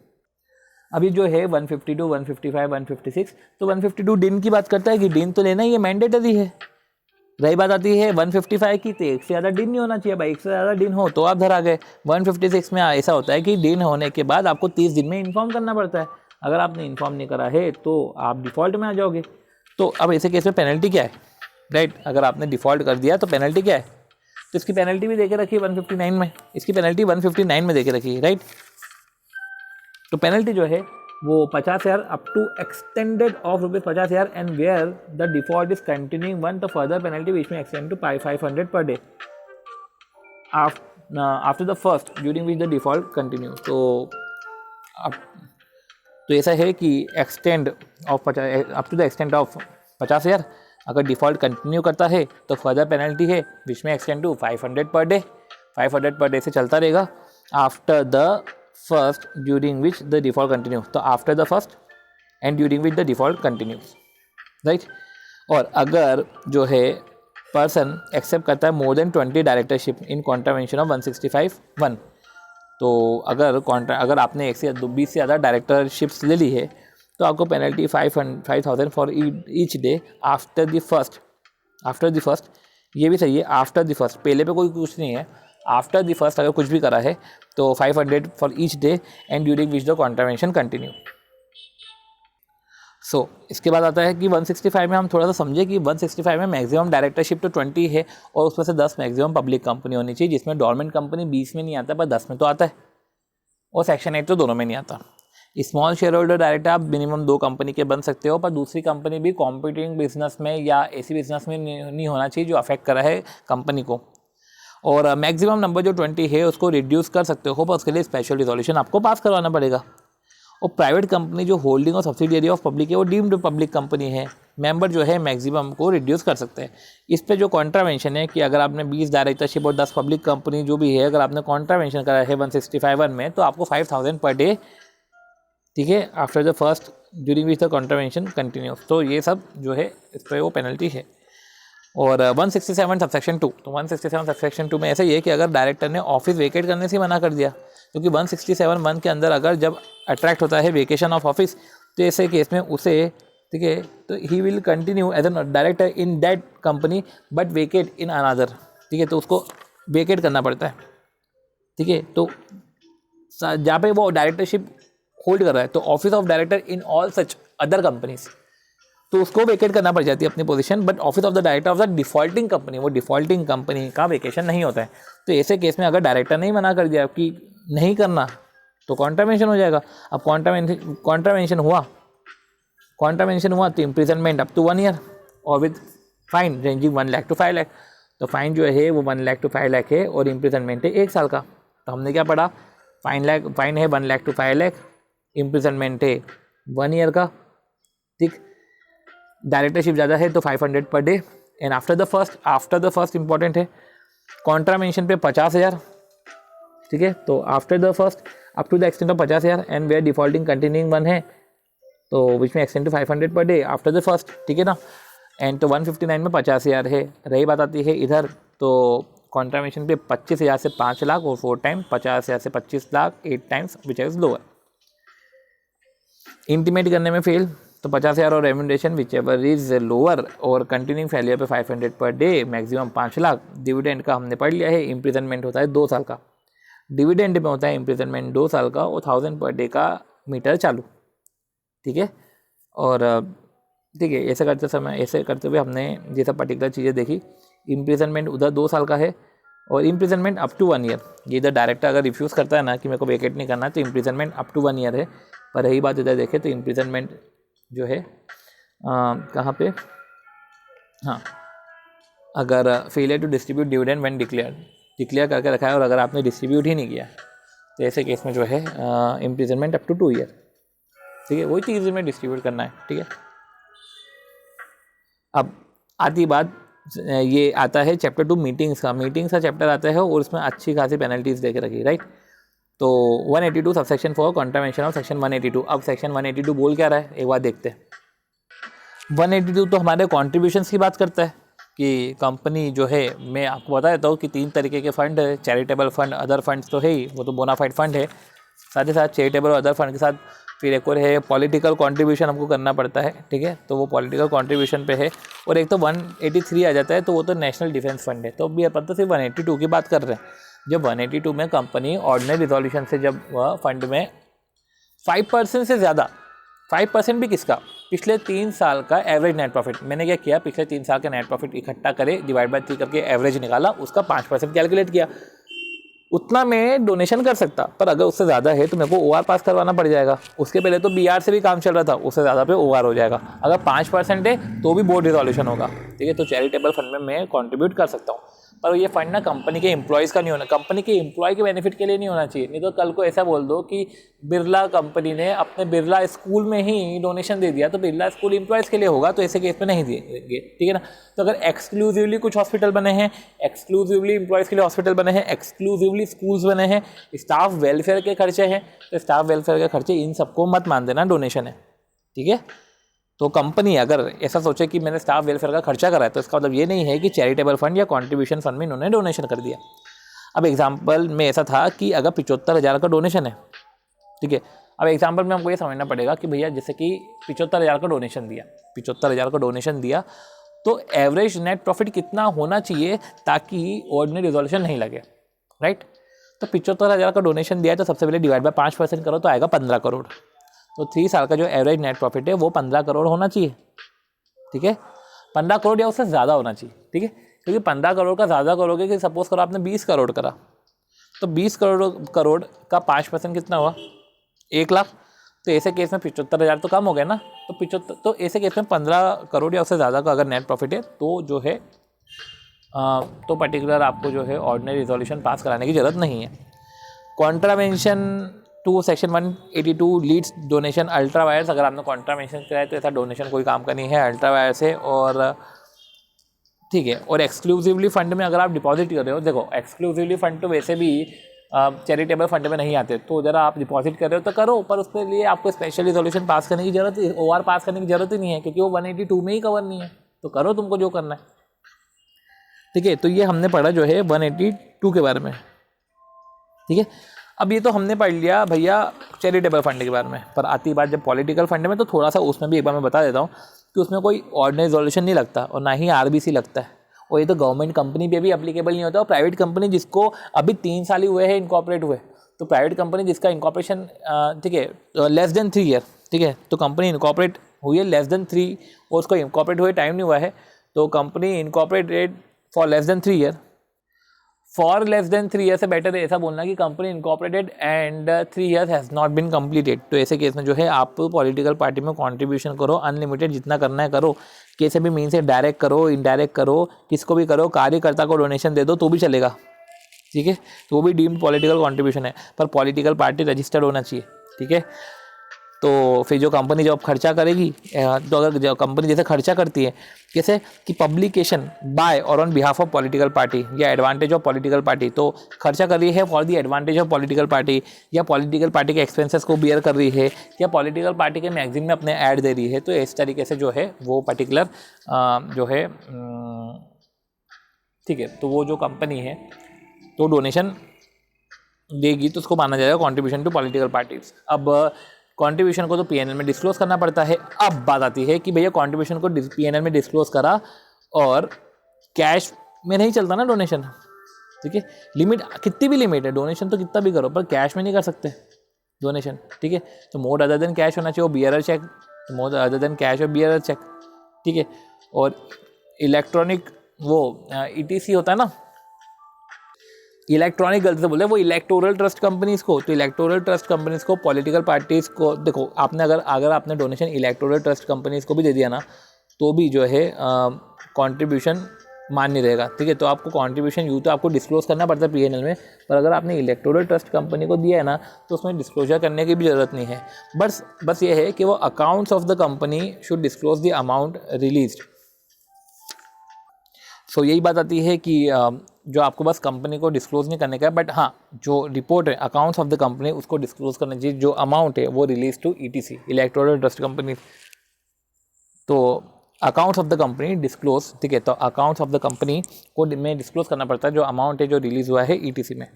अभी जो है 152, 155, 156, तो 152 दिन की बात करता है कि दिन तो लेना ही है, मैंडेटरी है। रही बात आती है 155 की, तो एक से ज़्यादा दिन नहीं होना चाहिए भाई, एक से ज़्यादा दिन हो तो आप धरा गए। 156 में ऐसा होता है कि दिन होने के बाद आपको 30 दिन में इन्फॉर्म करना पड़ता है। अगर आपने इन्फॉर्म नहीं करा है तो आप डिफ़ॉल्ट में आ जाओगे। तो अब ऐसे केस में पेनल्टी क्या है, राइट। अगर आपने डिफ़ॉल्ट कर दिया तो पेनल्टी क्या है, तो इसकी पेनल्टी भी देके रखी है 159 में, इसकी पेनल्टी 159 में देके रखी है, राइट। तो पेनल्टी जो है वो 50,000 up to extended of ₹50,000 and where the default is continuing one, तो फर्दर पेनल्टी विच में extend to 500 per day after the first during which the default continue. तो ऐसा है कि extend of up to the extend of 50,000 अगर default continue करता है तो फर्दर पेनल्टी है विच में extend to 500 per day, 500 per day से चलता रहेगा। After the first during which the default continue, तो after the first and during which the default continues, right. और अगर जो है पर्सन एक्सेप्ट करता है more than 20 directorship in contravention of 165(1), तो अगर आपने 1 से 20 से ज़्यादा डायरेक्टरशिप्स ले ली है तो आपको penalty 5,000 for each day after the first, ये भी सही है, आफ्टर द फर्स्ट, पहले पे कोई कुछ नहीं है, आफ्टर द फर्स्ट अगर कुछ भी करा है तो 500 for each day and during which the contravention continue. So इसके बाद आता है कि 165 में हम थोड़ा सा समझे कि 165 में मैक्सिमम डायरेक्टरशिप तो 20 है और उसमें से 10 मैक्सिमम पब्लिक कंपनी होनी चाहिए, जिसमें डोरमेंट कंपनी 20 में नहीं आता पर 10 में तो आता है और सेक्शन 8 तो दोनों में नहीं आता। स्मॉल शेयर होल्डर डायरेक्टर आप मिनिमम 2 कंपनी के बन सकते हो, पर दूसरी कंपनी भी कॉम्पिटिंग बिजनेस में या ऐसी बिजनेस में नहीं होना चाहिए जो अफेक्ट करा है कंपनी को। और मैक्सिमम नंबर जो 20 है उसको रिड्यूस कर सकते हो, पर उसके लिए स्पेशल रिजोल्यूशन आपको पास करवाना पड़ेगा। और प्राइवेट कंपनी जो होल्डिंग और सब्सिडियरी ऑफ पब्लिक है वो डीम्ड पब्लिक कंपनी है, मेंबर जो है मैक्सिमम को रिड्यूस कर सकते हैं। इस पे जो कॉन्ट्रावेंशन है कि अगर आपने 20 डायरेक्टरशिप और 10 पब्लिक कंपनी जो भी है अगर आपने कॉन्ट्रावेंशन करा है 165(1) में तो आपको 5,000 पर डे, ठीक है, after the first during which the contravention continuous. तो ये सब जो है इस पर वो पेनल्टी है। और 167 सबसेक्शन 2, तो 167 सबसेक्शन 2 में ऐसा ही है कि अगर डायरेक्टर ने ऑफिस वेकेट करने से मना कर दिया, क्योंकि 167(1) के अंदर अगर जब अट्रैक्ट होता है वेकेशन ऑफ ऑफिस तो ऐसे केस में उसे, ठीक है, तो he will continue as an director in that company but vacate in another, ठीक है, तो उसको वेकेट करना पड़ता है, ठीक है। तो जहाँ पे वो डायरेक्टरशिप होल्ड कर रहा है तो office of director in all such other companies, तो उसको वेकेट करना पड़ जाती है अपनी position, but office of the director of the defaulting company, वो डिफॉल्टिंग कंपनी का वेकेशन नहीं होता है। तो ऐसे केस में अगर डायरेक्टर ने मना कर दिया कि नहीं करना तो कॉन्ट्रावेंशन हो जाएगा। अब कॉन्ट्रावेंशन हुआ तो इम्प्रिजनमेंट अप टू 1 ईयर और with fine ranging 1 lakh to 5 lakh. तो फाइन जो है वो 1 लाख टू 5 लाख है और इम्प्रिजनमेंट है 1 साल का। तो हमने क्या पढ़ा, फाइन है 1 लाख टू 5 लाख, इम्प्रिजनमेंट है 1 ईयर का, ठीक। डायरेक्टरशिप ज़्यादा है तो 500 per day and after the first important है, कॉन्ट्रावेंशन पे 50,000, ठीक है। तो after the first up to the extent of 50,000 and where defaulting continuing 1 है तो विच में extend to 500 per day after the first, ठीक है ना। एंड तो 159 में 50,000 है। रही बात आती है इधर तो कॉन्ट्रावेंशन पे 25,000 से 5 लाख और 4 टाइम 50,000 से 25 lakh 8 times which is lower. Intimate करने में फेल तो 50,000 और remuneration which ever is lower और कंटिन्यूइंग फेलियर पे 500 per day, maximum 5 lakh. Dividend का हमने पढ़ लिया है, इम्प्रिजनमेंट होता है 2 साल का, डिविडेंड में होता है इम्प्रिजनमेंट 2 साल का और 1000 पर डे का मीटर चालू, ठीक है। और ठीक है, ऐसे करते हुए हमने ये सब पर्टिकुलर चीज़ें देखी। इम्प्रिजनमेंट उधर 2 साल का है, और इम्प्रिजनमेंट अप टू 1 ईयर। ये इधर डायरेक्टर अगर रिफ्यूज़ करता है ना कि मेरे को वेकेट नहीं करना, तो इम्प्रिजनमेंट अप टू 1 ईयर है। पर यही बात इधर देखें तो इम्प्रिजनमेंट जो है कहाँ पे, हाँ, अगर failure to distribute dividend when declare करके रखा है और अगर आपने डिस्ट्रीब्यूट ही नहीं किया तो ऐसे केस में जो है इम्प्रिजनमेंट अप टू 2 ईयर। ठीक है, वही चीज़ में डिस्ट्रीब्यूट करना है। ठीक है, अब आती बात, ये आता है चैप्टर 2 मीटिंग्स का चैप्टर आता है और उसमें अच्छी खासी पेनल्टीज दे के रखी, राइट। तो 182 सबसेक्शन 4 कॉन्ट्रावेंशन ऑफ सेक्शन 182। अब सेक्शन 182 बोल क्या रहा है, एक बार देखते हैं। 182 तो हमारे कॉन्ट्रीब्यूशंस की बात करता है कि कंपनी जो है, मैं आपको बता देता हूँ कि 3 तरीके के फंड है, चैरिटेबल फंड, अदर फंड्स तो है ही, वो तो बोनाफाइड फंड है। साथ ही साथ चैरिटेबल और अदर फंड के साथ फिर एक और है पॉलिटिकल कंट्रीब्यूशन हमको करना पड़ता है। ठीक है, तो वो पॉलिटिकल कंट्रीब्यूशन पे है। और एक तो 183 आ जाता है, तो वो तो नेशनल डिफेंस फंड है। तो अभी अपन तो सिर्फ 182 की बात कर रहे हैं। जब 182 में कंपनी ऑर्डिनरी रिजोल्यूशन से जब वह फंड में 5% से ज़्यादा, 5% भी किसका, पिछले 3 साल का एवरेज नेट प्रॉफिट, मैंने क्या किया, पिछले 3 साल का नेट प्रॉफिट इकट्ठा करे, डिवाइड बाय 3 करके एवरेज निकाला, उसका 5% कैलकुलेट किया, उतना मैं डोनेशन कर सकता। पर अगर उससे ज़्यादा है तो मेरे को OR पास करवाना पड़ जाएगा। उसके पहले तो BR से भी काम चल रहा था, उससे ज़्यादा पे OR हो जाएगा। अगर 5% है तो भी बोर्ड रिजोल्यूशन होगा। ठीक है, तो चैरिटेबल फंड में मैं कंट्रीब्यूट कर सकता हूँ, पर ये फंड ना कंपनी के एम्प्लॉयज़ का नहीं होना, कंपनी के एम्प्लॉय के बेनिफिट के लिए नहीं होना चाहिए। नहीं तो कल को ऐसा बोल दो कि बिरला कंपनी ने अपने बिरला स्कूल में ही डोनेशन दे दिया, तो बिरला स्कूल एम्प्लॉयज़ के लिए होगा, तो ऐसे केस में नहीं देंगे। ठीक है ना। तो अगर एक्सक्लूसिवली कुछ हॉस्पिटल बने हैं, एक्सक्लूसिवली एम्प्लॉयज़ के लिए हॉस्पिटल बने हैं, एक्सक्लूसिवली स्कूल्स बने हैं, स्टाफ वेलफेयर के खर्चे हैं, तो स्टाफ वेलफेयर के खर्चे इन सबको मत मान देना डोनेशन है। ठीक है, तो कंपनी अगर ऐसा सोचे कि मैंने स्टाफ वेलफेयर का खर्चा करा है, तो इसका मतलब ये नहीं है कि चैरिटेबल फंड या कंट्रीब्यूशन फंड में इन्होंने डोनेशन कर दिया। अब एग्जांपल में ऐसा था कि अगर 75,000 का डोनेशन है, ठीक है, अब एग्जांपल में हमको ये समझना पड़ेगा कि भैया जैसे कि 75,000 का डोनेशन दिया, 75,000 का डोनेशन दिया, तो एवरेज नेट प्रॉफिट कितना होना चाहिए ताकि ऑर्डिनरी रिजोल्यूशन नहीं लगे, राइट। तो 75,000 का डोनेशन दिया है, तो सबसे पहले डिवाइड बाय 5% करो तो आएगा 15 करोड़। तो 3 साल का जो एवरेज नेट प्रॉफिट है वो 15 करोड़ होना चाहिए। ठीक है, 15 करोड़ या उससे ज़्यादा होना चाहिए। ठीक है, क्योंकि 15 करोड़ का ज़्यादा करोगे कि सपोज करो आपने 20 करोड़ करा, तो 20 करोड़ का 5% कितना हुआ, 1 लाख। तो ऐसे केस में 75,000 तो कम हो गया ना। तो 75, तो ऐसे केस में 15 करोड़ या उससे ज़्यादा का अगर नेट प्रॉफिट है तो जो है तो पर्टिकुलर आपको जो है ऑर्डिनरी रिजोल्यूशन पास कराने की ज़रूरत नहीं है। Contravention to section 182 leads donation ultra vires, अगर आपने कॉन्ट्रावेंशन कराया तो ऐसा डोनेशन कोई काम का नहीं है अल्ट्रा वायर से। और ठीक है, और एक्सक्लूसिवली फंड में अगर आप डिपॉजिट कर रहे हो, देखो एक्सक्लूसिवली फंड तो वैसे भी चैरिटेबल फंड में नहीं आते, तो ज़रा आप डिपॉजिट कर रहे हो तो करो, पर उसके लिए आपको स्पेशल रिजोल्यूशन पास करने की जरूरत, OR पास करने की जरूरत ही नहीं है, क्योंकि वो 182 में ही कवर नहीं है। तो करो तुमको जो करना है। ठीक है, तो ये हमने पढ़ा जो है 182 के बारे में। ठीक है, अब ये तो हमने पढ़ लिया भैया चैरिटेबल फंड के बारे में, पर आती बात जब पॉलिटिकल फंड में, तो थोड़ा सा उसमें भी एक बार मैं बता देता हूँ कि उसमें कोई ऑर्डिनरी रिजोल्यूशन नहीं लगता और ना ही RBC लगता है। और ये तो गवर्नमेंट कंपनी पे भी अप्लीकेबल नहीं होता, और प्राइवेट कंपनी जिसको अभी 3 साल ही हुए हैं इनकॉर्पोरेट हुए, तो प्राइवेट कंपनी जिसका इनकॉर्पोरेशन ठीक है लेस देन 3 ईयर, ठीक है, तो कंपनी इनकॉर्पोरेट हुई है लेस देन 3 और उसको इनकॉर्पोरेट हुए टाइम नहीं हुआ है, तो company incorporated for less than 3 year. For less than 3 year से बेटर है ऐसा बोलना कि company incorporated and 3 years has not been completed. तो ऐसे केस में जो है आप पॉलिटिकल पार्टी में कंट्रीब्यूशन करो, अनलिमिटेड जितना करना है करो, कैसे भी मीन से डायरेक्ट करो, इनडायरेक्ट करो, किसको भी करो, कार्यकर्ता को डोनेशन दे दो तो भी चलेगा। ठीक है, तो वो भी डीम्ड पॉलिटिकल कंट्रीब्यूशन है, पर पॉलिटिकल पार्टी रजिस्टर्ड होना चाहिए। ठीक है, तो फिर जो कंपनी जब खर्चा करेगी, तो अगर जो कंपनी जैसे खर्चा करती है कैसे कि पब्लिकेशन बाय और on behalf of political party या एडवांटेज ऑफ पॉलिटिकल पार्टी, तो खर्चा कर रही है for the advantage of political party, या पॉलिटिकल पार्टी के एक्सपेंसेस को बियर कर रही है, या पॉलिटिकल पार्टी के मैगजीन में अपने ऐड दे रही है, तो इस तरीके से जो है वो पर्टिकुलर जो है ठीक है, तो वो जो कंपनी है तो डोनेशन देगी तो उसको माना जाएगा कॉन्ट्रीब्यूशन टू पॉलिटिकल पार्टीज। अब कॉन्ट्रीब्यूशन को तो PNL में डिस्क्लोज करना पड़ता है। अब बात आती है कि भैया कॉन्ट्रीब्यूशन को PNL में डिस्क्लोज करा और कैश में नहीं चलता ना डोनेशन। ठीक है, लिमिट कितनी भी लिमिट है, डोनेशन तो कितना भी करो, पर कैश में नहीं कर सकते डोनेशन। ठीक है, तो मोड अदर देन कैश होना चाहिए, वो bearer cheque, mode other than cash और बियरर चेक। ठीक है, और इलेक्ट्रॉनिक वो ETC होता है ना, इलेक्ट्रॉनिक गलती से बोले, वो इलेक्टोरल ट्रस्ट कंपनीज को, तो इलेक्टोरल ट्रस्ट कंपनीज को, पॉलिटिकल पार्टीज को, देखो आपने अगर आपने डोनेशन इलेक्टोरल ट्रस्ट कंपनीज को भी दे दिया ना, तो भी जो है कंट्रीब्यूशन मान्य रहेगा, ठीक है। तो आपको कंट्रीब्यूशन यूँ तो आपको डिस्क्लोज करना पड़ता है पीएनएल में, पर अगर आपने इलेक्टोरल ट्रस्ट कंपनी को दिया है ना, तो उसमें डिस्क्लोजर करने की भी ज़रूरत नहीं है। बस ये है कि वो accounts of the company should disclose the amount released. So यही बात आती है कि जो आपको बस कंपनी को डिस्क्लोज नहीं करने का है, बट हाँ जो रिपोर्ट है अकाउंट्स ऑफ द कंपनी उसको डिस्क्लोज करना चाहिए, जो अमाउंट है वो release to ETC, electoral trust company. तो accounts of the company disclose, ठीक है, तो अकाउंट्स ऑफ द कंपनी को में डिस्क्लोज करना पड़ता है जो अमाउंट है जो रिलीज हुआ है ईटीसी में।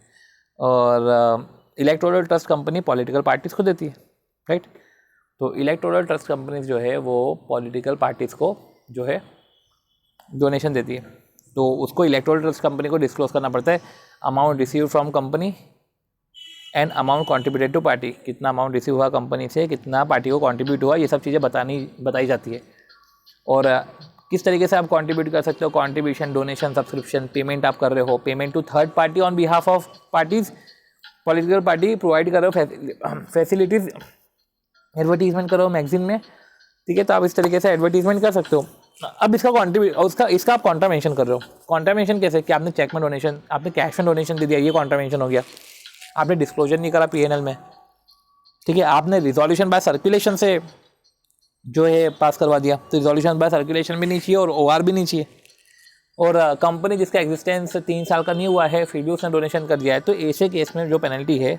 और electoral trust company political parties को देती है, राइट। तो इलेक्टोरल ट्रस्ट कंपनीज जो है वो पॉलिटिकल पार्टीज़ को जो है डोनेशन देती है, तो उसको इलेक्टोरल ट्रस्ट कंपनी को डिस्क्लोज करना पड़ता है amount receive from company and amount contributed to party, कितना अमाउंट रिसीव हुआ कंपनी से, कितना पार्टी को कॉन्ट्रीब्यूट हुआ, ये सब चीज़ें बताई जाती है। और किस तरीके से आप कंट्रीब्यूट कर सकते हो, कंट्रीब्यूशन, डोनेशन, सब्सक्रिप्शन, पेमेंट आप कर रहे हो, payment to third party on behalf of parties, political party provide कर रहे हो फैसिलिटीज़, एडवर्टीजमेंट करो मैगजीन में, ठीक है, तो आप इस तरीके से एडवर्टीजमेंट कर सकते हो। अब इसका इसका आप कॉन्ट्रा मेंशन कर रहे हो। कॉन्ट्रा मेंशन कैसे कि आपने चेक में डोनेशन, आपने कैश में डोनेशन दे दिया, ये कॉन्ट्रा मेंशन हो गया। आपने डिस्क्लोजर नहीं करा पीएनएल में, ठीक है, आपने रिजोल्यूशन बाय सर्कुलेशन से जो है पास करवा दिया, तो रिजोल्यूशन बाय सर्कुलेशन भी नहीं चाहिए और ओआर भी नहीं चाहिए। और कंपनी जिसका एग्जिस्टेंस 3 साल का नहीं हुआ है, फिर भी उसने डोनेशन कर दिया है, तो ऐसे केस में जो पेनल्टी है,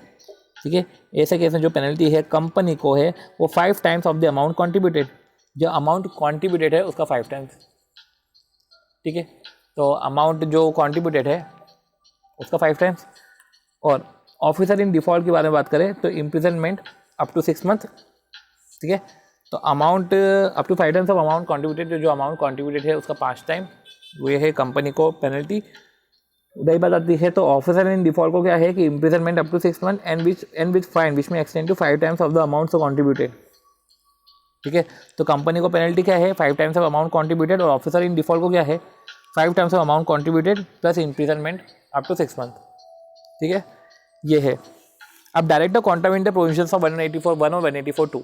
ठीक है, ऐसे केस में जो पेनल्टी है कंपनी को है वो 5 times of the amount contributed, जो अमाउंट कॉन्ट्रीब्यूटेड है उसका 5 टाइम्स, ठीक है। तो अमाउंट जो कॉन्ट्रीब्यूटेड है उसका 5 टाइम्स। और ऑफिसर इन डिफॉल्ट के बारे में बात करें तो इम्प्रिजनमेंट अप टू 6 मंथ, ठीक है। तो amount up to 5 times of amount contributed, जो अमाउंट कॉन्ट्रीब्यूटेड है उसका 5 टाइम, वो है कंपनी को पेनल्टी। उधर बात आती है तो ऑफिसर इन डिफॉल्ट को क्या है कि imprisonment up to 6 month and which fine which में extend to 5 times of the amount so contributed, ठीक है। तो कंपनी को पेनल्टी क्या है 5 टाइम्स ऑफ अमाउंट कॉन्ट्रीब्यूटेड, और ऑफिसर इन डिफॉल्ट को क्या है 5 times of amount contributed plus imprisonment up to 6 month, ठीक है, ये है। अब director contravent the provisions of 184(1) और 184(2),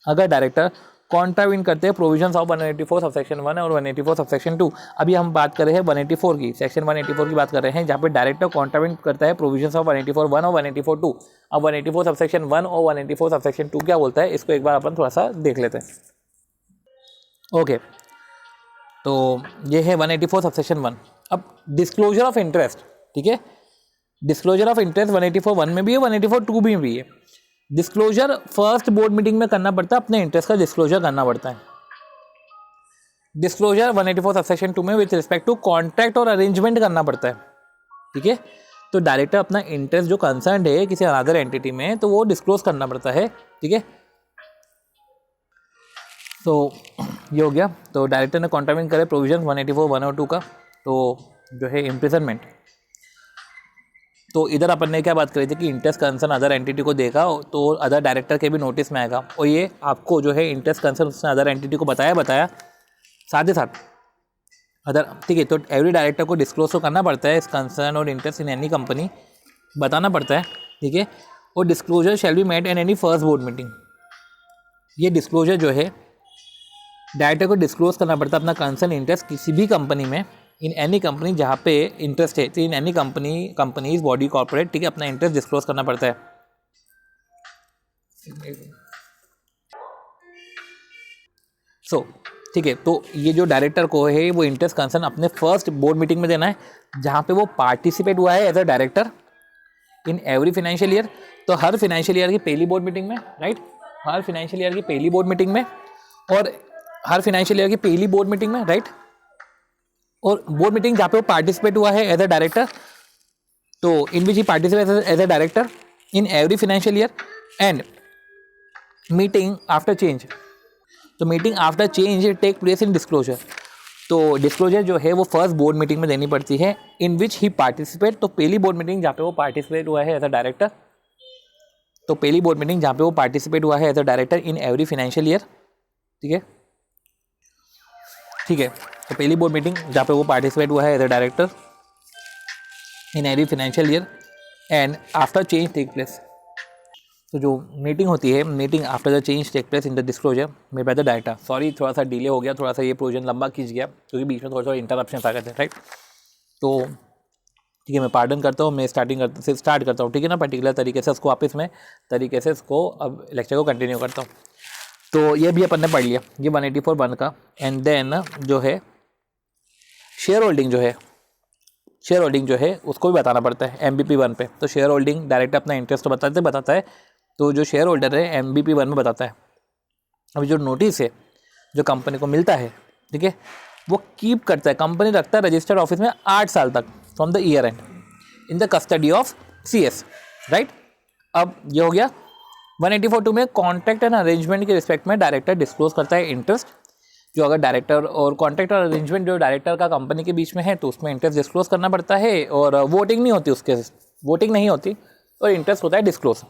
अगर डायरेक्टर कॉन्ट्रावेंट करते हैं प्रोविजंस ऑफ 184 सबसेक्शन 1 और 184 सबसेक्शन 2, अभी हम बात कर रहे हैं 184 की, सेक्शन 184 की बात कर रहे हैं, जहाँ पे डायरेक्टर कॉन्ट्रावेंट करता है प्रोविजंस ऑफ 184(1) और 184(2). अब 184 सबसेक्शन 1 और 184 सबसेक्शन 2 क्या बोलता है, इसको एक बार अपन थोड़ा सा देख लेते हैं। ओके, तो ये है 184 सबसेक्शन 1। अब डिस्क्लोजर ऑफ इंटरेस्ट, ठीक है, डिस्क्लोजर ऑफ इंटरेस्ट 184(1) में भी है, 184(2) में भी है। डिस्क्लोजर फर्स्ट बोर्ड मीटिंग में करना पड़ता है, अपने इंटरेस्ट का डिस्क्लोजर करना पड़ता है। डिस्क्लोजर 184 सबसेक्शन 2 में विद रिस्पेक्ट टू कॉन्ट्रैक्ट और अरेंजमेंट करना पड़ता है, ठीक है। तो डायरेक्टर अपना इंटरेस्ट जो कंसर्न है किसी अदर एंटिटी में, तो वो डिस्क्लोज करना पड़ता है, ठीक है। तो ये हो गया। तो डायरेक्टर ने कॉन्ट्रावेंट करे प्रोविजन 184(1) और 2 का, तो जो है इम्प्रिजनमेंट। तो इधर अपन ने क्या बात करी थी कि इंटरेस्ट कंसर्न अदर एंटिटी को देगा तो अदर डायरेक्टर के भी नोटिस में आएगा, और ये आपको जो है इंटरेस्ट कंसर्न उसने अदर एंटिटी को बताया साथ ही साथ अदर, ठीक है। तो एवरी डायरेक्टर को डिस्क्लोज तो करना पड़ता है इस कंसर्न और इंटरेस्ट इन एनी कंपनी, बताना पड़ता है, ठीक है। और disclosure shell be made in any first board meeting, ये डिस्क्लोजर जो है डायरेक्टर को डिस्क्लोज करना पड़ता है अपना कंसर्न इंटरेस्ट किसी भी कंपनी में, इन एनी कंपनी जहाँ पे इंटरेस्ट है, तो in any companies body corporate, ठीक है, अपना इंटरेस्ट डिस्क्लोज करना पड़ता है। सो ठीक है, तो ये जो डायरेक्टर को है वो इंटरेस्ट कंसर्न अपने फर्स्ट बोर्ड मीटिंग में देना है, जहाँ पे वो पार्टिसिपेट हुआ है as a director in every financial year. तो हर फाइनेंशियल ईयर की पहली बोर्ड मीटिंग में, राइट, हर फाइनेंशियल ईयर की पहली बोर्ड मीटिंग में, और हर फाइनेंशियल ईयर की पहली बोर्ड मीटिंग में, राइट, और बोर्ड मीटिंग जहाँ पे वो पार्टिसिपेट हुआ है एज अ डायरेक्टर, तो in which he participate as a director in every financial year, and meeting after change, तो meeting after change take place in disclosure. तो डिस्क्लोजर जो है वो फर्स्ट बोर्ड मीटिंग में देनी पड़ती है इन विच ही पार्टिसिपेट, तो पहली बोर्ड मीटिंग जहाँ पे वो पार्टिसिपेट हुआ है एज अ डायरेक्टर, तो पहली बोर्ड मीटिंग जहाँ पे वो पार्टिसिपेट हुआ है as a director in every financial year, ठीक है, ठीक है। तो पहली बोर्ड मीटिंग जहाँ पे वो पार्टिसिपेट हुआ है as a director in every financial year and after change take place. तो जो मीटिंग होती है, meeting after the change take place in the disclosure made by the director. Sorry थोड़ा सा डिले हो गया, थोड़ा सा ये प्रोविजन लंबा खींच गया क्योंकि बीच में थोड़ा सा इंटरप्शन आ गए थे, राइट। तो ठीक है, मैं पार्डन करता हूँ, मैं स्टार्ट करता हूँ, ठीक है ना, पर्टिकुलर तरीके से उसको वापस में तरीके से इसको अब लेक्चर को कंटिन्यू करता हूँ। तो ये भी अपन ने पढ़ लिया, ये 184(1) का। एंड देन जो है शेयर होल्डिंग जो है उसको भी बताना पड़ता है MBP 1 पे। तो शेयर होल्डिंग डायरेक्ट अपना इंटरेस्ट तो बताता है, तो जो शेयर होल्डर है MBP 1 में बताता है। अभी जो नोटिस है जो कंपनी को मिलता है, ठीक है, वो कीप करता है, कंपनी रखता है रजिस्टर्ड ऑफिस में 8 साल तक from the year and in the custody of CS, right. अब ये हो गया 184(2) में कॉन्ट्रैक्ट एंड अरेंजमेंट के रिस्पेक्ट में डायरेक्टर डिस्क्लोज करता है इंटरेस्ट। जो अगर डायरेक्टर और कॉन्ट्रैक्ट और अरेंजमेंट जो डायरेक्टर का कंपनी के बीच में है तो उसमें इंटरेस्ट डिस्क्लोज करना पड़ता है, और वोटिंग नहीं होती, उसके वोटिंग नहीं होती और इंटरेस्ट होता है डिस्क्लोज।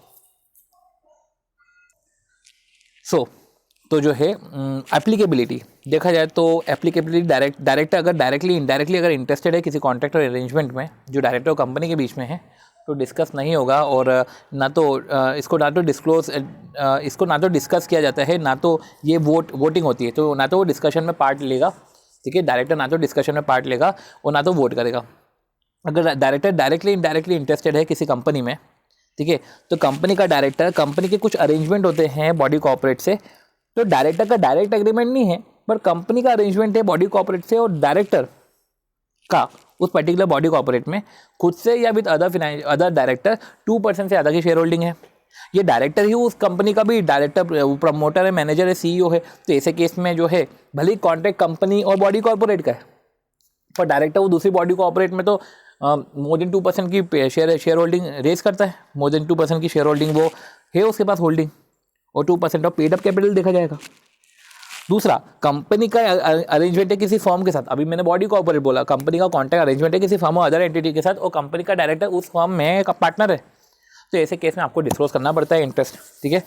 तो जो है एप्लीकेबिलिटी देखा जाए तो एप्लीकेबिलिटी डायरेक्टर अगर डायरेक्टली इनडायरेक्टली अगर इंटरेस्टेड है किसी कॉन्ट्रैक्ट और अरेंजमेंट में जो डायरेक्टर और कंपनी के बीच में है तो डिस्कस नहीं होगा, और ना तो इसको ना तो डिस्कस किया जाता है, ना तो ये वोटिंग होती है, तो ना तो वो डिस्कशन में पार्ट लेगा, ठीक है। डायरेक्टर ना तो डिस्कशन में पार्ट लेगा और ना तो वोट करेगा। अगर डायरेक्टर डायरेक्टली इनडायरेक्टली इंटरेस्टेड है किसी कंपनी में, ठीक है, तो कंपनी का डायरेक्टर, कंपनी के कुछ अरेंजमेंट होते हैं बॉडी कॉर्पोरेट से, तो डायरेक्टर का डायरेक्ट एग्रीमेंट नहीं है पर कंपनी का अरेंजमेंट है बॉडी कॉर्पोरेट से, और डायरेक्टर का उस पर्टिकुलर बॉडी कॉर्पोरेट में खुद से या विद अदर डायरेक्टर 2% से ज़्यादा की शेयर होल्डिंग है। ये डायरेक्टर ही उस कंपनी का भी डायरेक्टर, प्रमोटर है, मैनेजर है, CEO है, तो ऐसे केस में जो है भले ही कॉन्ट्रैक्ट कंपनी और बॉडी कॉर्पोरेट का है पर डायरेक्टर वो दूसरी बॉडी कॉर्पोरेट में तो मोर देन 2% की शेयर होल्डिंग रेज करता है, मोर देन 2% की शेयर होल्डिंग वो है उसके पास होल्डिंग, और 2% ऑफ पेड अप कैपिटल देखा जाएगा। दूसरा, कंपनी का अरेंजमेंट है किसी फर्म के साथ, अभी मैंने बॉडी कॉर्पोरेट बोला, कंपनी का कॉन्ट्रैक्ट अरेंजमेंट है किसी फर्म और अदर एंटिटी के साथ, और कंपनी का डायरेक्टर उस फर्म में का पार्टनर है, तो ऐसे केस में आपको डिस्क्लोज करना पड़ता है इंटरेस्ट, ठीक है।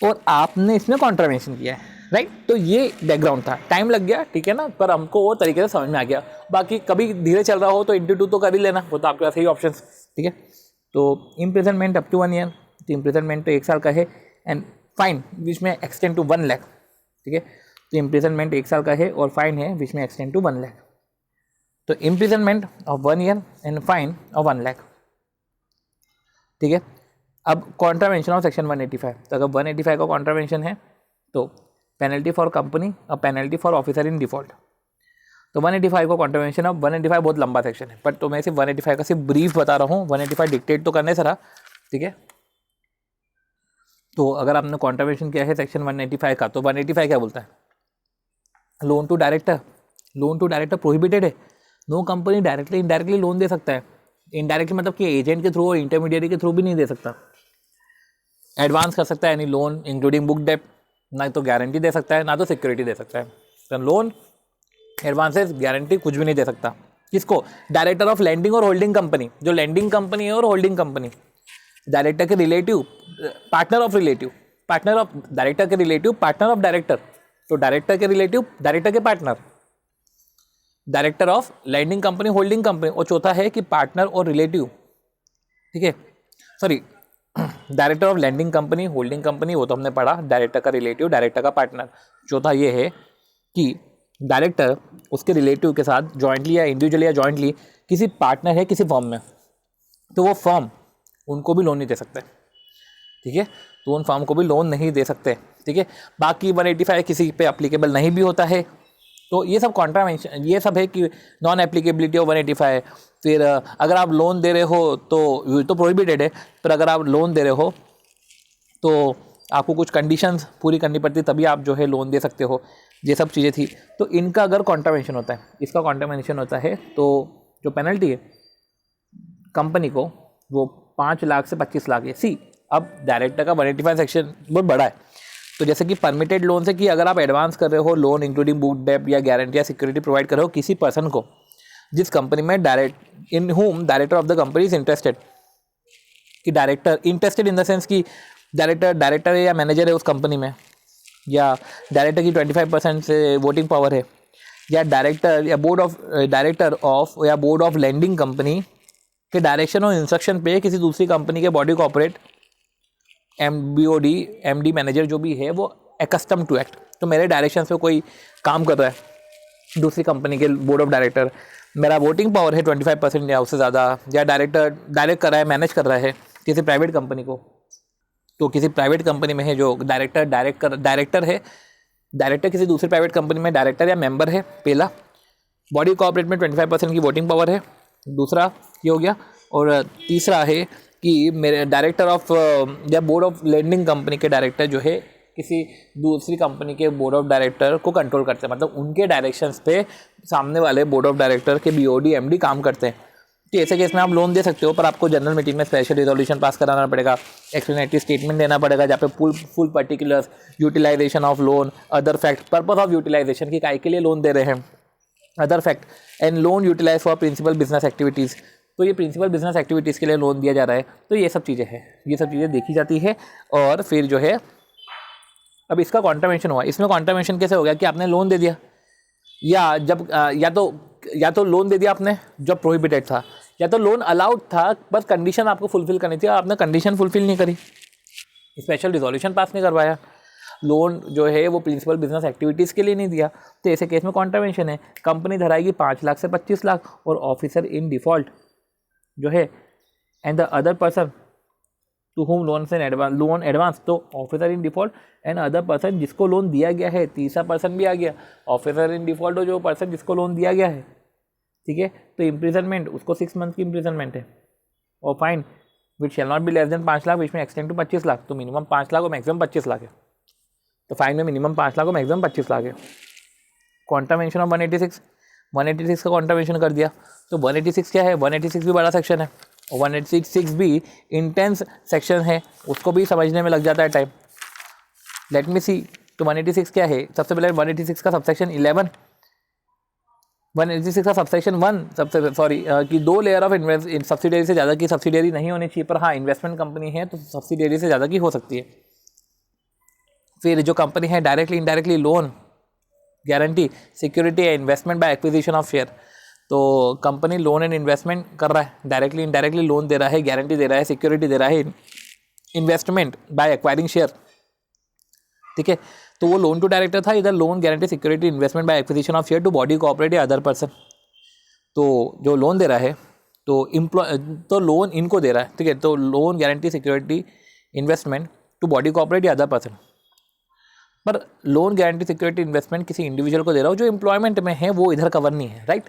और आपने इसमें कॉन्ट्रावेंशन किया है, राइट। तो ये बैकग्राउंड था, टाइम लग गया, ठीक है ना, पर हमको वो तरीके से समझ में आ गया। बाकी कभी धीरे चल रहा हो तो इंटू 2 तो कर ही लेना, वो तो आपके पास ही ऑप्शन, ठीक है। तो इम्प्रिजनमेंट अप टू 1 ईयर, तो इम्प्रिजनमेंट तो 1 साल का है, एंड फाइन विच में एक्सटेंड टू 1 लाख, ठीक है। तो इम्प्रिजनमेंट 1 साल का है और फाइन है विच में एक्सटेंड टू 1 लाख। तो imprisonment of 1 year and fine of 1 lakh, ठीक है। अब कॉन्ट्रावेंशन ऑफ सेक्शन 185, तो अगर 185 का कॉन्ट्रावेंशन है तो पेनल्टी फॉर कंपनी और penalty for officer in default. तो 185 को कॉन्ट्रावेंशन ऑफ 185 बहुत लंबा सेक्शन है, बट तो मैं सिर्फ 185 का सिर्फ ब्रीफ बता रहा हूँ, 185 डिक्टेट तो करने से रहा, ठीक है। तो अगर आपने कॉन्ट्रावेंशन किया है सेक्शन 185 का, तो 185 क्या बोलता है, लोन टू डायरेक्टर प्रोहिबिटेड है। No company directly indirectly loan दे सकता है, इनडायरेक्टली मतलब कि एजेंट के थ्रू और इंटरमीडिएट के थ्रू भी नहीं दे सकता। एडवांस कर सकता है any loan including book debt, ना तो गारंटी दे सकता है ना तो सिक्योरिटी दे सकता है। तो लोन, एडवांसेस, गारंटी कुछ भी नहीं दे सकता। किसको? डायरेक्टर ऑफ लैंडिंग और होल्डिंग कंपनी, जो लैंडिंग कंपनी है और होल्डिंग कंपनी। डायरेक्टर के relative, partner of relative, partner of director के रिलेटिव, पार्टनर ऑफ डायरेक्टर, तो डायरेक्टर के रिलेटिव, डायरेक्टर के partner, director of lending company, holding company, और चौथा है कि पार्टनर और रिलेटिव, ठीक है, sorry, director of lending company, holding company, वो तो हमने पढ़ा, डायरेक्टर का रिलेटिव, डायरेक्टर का पार्टनर। चौथा ये है कि डायरेक्टर उसके रिलेटिव के साथ जॉइंटली या इंडिविजुअली या जॉइंटली किसी पार्टनर है किसी फर्म में, तो वो फर्म उनको भी लोन नहीं दे सकते, ठीक है। तो उन फर्म को भी लोन नहीं दे सकते, ठीक है। बाकी 185 किसी पे अप्लीकेबल नहीं भी होता है। तो ये सब कॉन्ट्रावेंशन, ये सब है कि नॉन एप्लीकेबिलिटी ऑफ 185। फिर अगर आप लोन दे रहे हो तो ये तो प्रोहिबिटेड है, पर अगर आप लोन दे रहे हो तो आपको कुछ कंडीशंस पूरी करनी पड़ती है, तभी आप जो है लोन दे सकते हो। ये सब चीज़ें थी। तो इनका अगर कॉन्ट्रावेंशन होता है, इसका कॉन्ट्रावेंशन होता है, तो जो पेनल्टी है कंपनी को वो 5 लाख से 25 लाख है। सी, अब डायरेक्टर का 185 सेक्शन बहुत बड़ा है। तो जैसे कि परमिटेड लोन से कि अगर आप एडवांस कर रहे हो लोन इंक्लूडिंग बुक डेप या गारंटी या सिक्योरिटी प्रोवाइड कर रहे हो किसी पर्सन को जिस कंपनी में in whom director of the company is interested, कि director interested in the sense कि डायरेक्टर है या मैनेजर है उस कंपनी में, या डायरेक्टर की 25% से वोटिंग पावर है, या डायरेक्टर या बोर्ड ऑफ लैंडिंग कंपनी के डायरेक्शन और इंस्ट्रक्शन पे किसी दूसरी कंपनी के बॉडी कॉर्पोरेट एमडी मैनेजर जो भी है वो एकस्टम टू एक्ट। तो मेरे डायरेक्शन पे कोई काम कर रहा है दूसरी कंपनी के बोर्ड ऑफ डायरेक्टर, मेरा वोटिंग पावर है 25% या उससे ज़्यादा, या डायरेक्ट कर रहा है, मैनेज कर रहा है किसी प्राइवेट कंपनी को, तो किसी प्राइवेट कंपनी में है जो डायरेक्टर है, डायरेक्टर किसी दूसरी प्राइवेट कंपनी में डायरेक्टर या मेंबर है, पहला। बॉडी कॉर्पोरेट में 25% की वोटिंग पावर है, दूसरा ये हो गया। और तीसरा है कि मेरे डायरेक्टर ऑफ या बोर्ड ऑफ लैंडिंग कंपनी के डायरेक्टर जो है किसी दूसरी कंपनी के बोर्ड ऑफ डायरेक्टर को कंट्रोल करते हैं, मतलब उनके डायरेक्शंस पे सामने वाले बोर्ड ऑफ डायरेक्टर के बीओडी एमडी काम करते हैं। तो ऐसे केस में आप लोन दे सकते हो, पर आपको जनरल मीटिंग में स्पेशल रिजोल्यूशन पास कराना पड़ेगा, एक्सप्लेनेटरी स्टेटमेंट देना पड़ेगा जहाँ पे full particulars, utilisation of loan, other fact, purpose of utilisation की काय के लिए लोन दे रहे हैं, other fact and loan utilise for principal business activities. तो ये प्रिंसिपल बिजनेस एक्टिविटीज़ के लिए लोन दिया जा रहा है। तो ये सब चीज़ें हैं, ये सब चीज़ें देखी जाती है। और फिर जो है अब इसका कॉन्ट्रावेंशन हुआ, इसमें कॉन्ट्रावेंशन कैसे हो गया कि आपने लोन दे दिया, या जब या तो लोन दे दिया आपने जो प्रोहिबिटेड था, या तो लोन अलाउड था बस कंडीशन आपको फुलफिल करनी थी, आपने कंडीशन फुलफिल नहीं करी, स्पेशल रिजोल्यूशन पास नहीं करवाया, लोन जो है वो प्रिंसिपल बिजनेस एक्टिविटीज़ के लिए नहीं दिया। तो ऐसे केस में कॉन्ट्रावेंशन है, कंपनी धराएगी 5 लाख से 25 लाख, और ऑफिसर इन डिफ़ॉल्ट जो है and the other person to whom loan advance, तो officer in default and other person जिसको लोन दिया गया है, तीसरा पर्सन भी आ गया, ऑफिसर इन डिफ़ॉल्ट हो जो पर्सन जिसको लोन दिया गया है, ठीक है। तो इम्प्रिजनमेंट उसको 6 मंथ की इम्प्रिजनमेंट है, और fine which shall not be less than 5 lakh which में एक्सटेंड टू 25 लाख। तो मिनिमम 5 लाख और मैक्सिमम 25 लाख है, तो फाइन में मिनिमम 5 लाख और मैक्सिमम 25 लाख है। कॉन्ट्रावेंशन ऑफ 186 का कॉन्ट्रावेंशन कर दिया। तो 186 क्या है, 186 भी बड़ा सेक्शन है, और 186 भी इंटेंस सेक्शन है, उसको भी समझने में लग जाता है टाइम। लेट मी सी, तो 186 क्या है, सबसे पहले 186 का सबसेक्शन 11, 186 का सबसेक्शन 1 कि 2 लेयर ऑफ सब्सिडियरी से ज़्यादा की सब्सिडियरी नहीं होनी चाहिए, पर हाँ इन्वेस्टमेंट कंपनी है तो सब्सिडियरी से ज़्यादा की हो सकती है। फिर जो कंपनी है directly indirectly loan, guarantee, security या investment by acquisition of share. तो कंपनी लोन एंड इन्वेस्टमेंट कर रहा है, डायरेक्टली इनडायरेक्टली लोन दे रहा है, गारंटी दे रहा है, सिक्योरिटी दे रहा है, इन्वेस्टमेंट बाय एक्वायरिंग शेयर, ठीक है। तो वो लोन टू डायरेक्टर था, इधर loan guarantee security investment by acquisition of share to body corporate या अदर पर्सन। तो जो लोन दे रहा है तो लोन इनको दे रहा है, ठीक है। तो loan guarantee security investment to body corporate या अदर पर्सन, पर लोन गारंटी सिक्योरिटी इन्वेस्टमेंट किसी इंडिविजुअल को दे रहा हो जो एम्प्लॉयमेंट में है, वो इधर कवर नहीं है, राइट,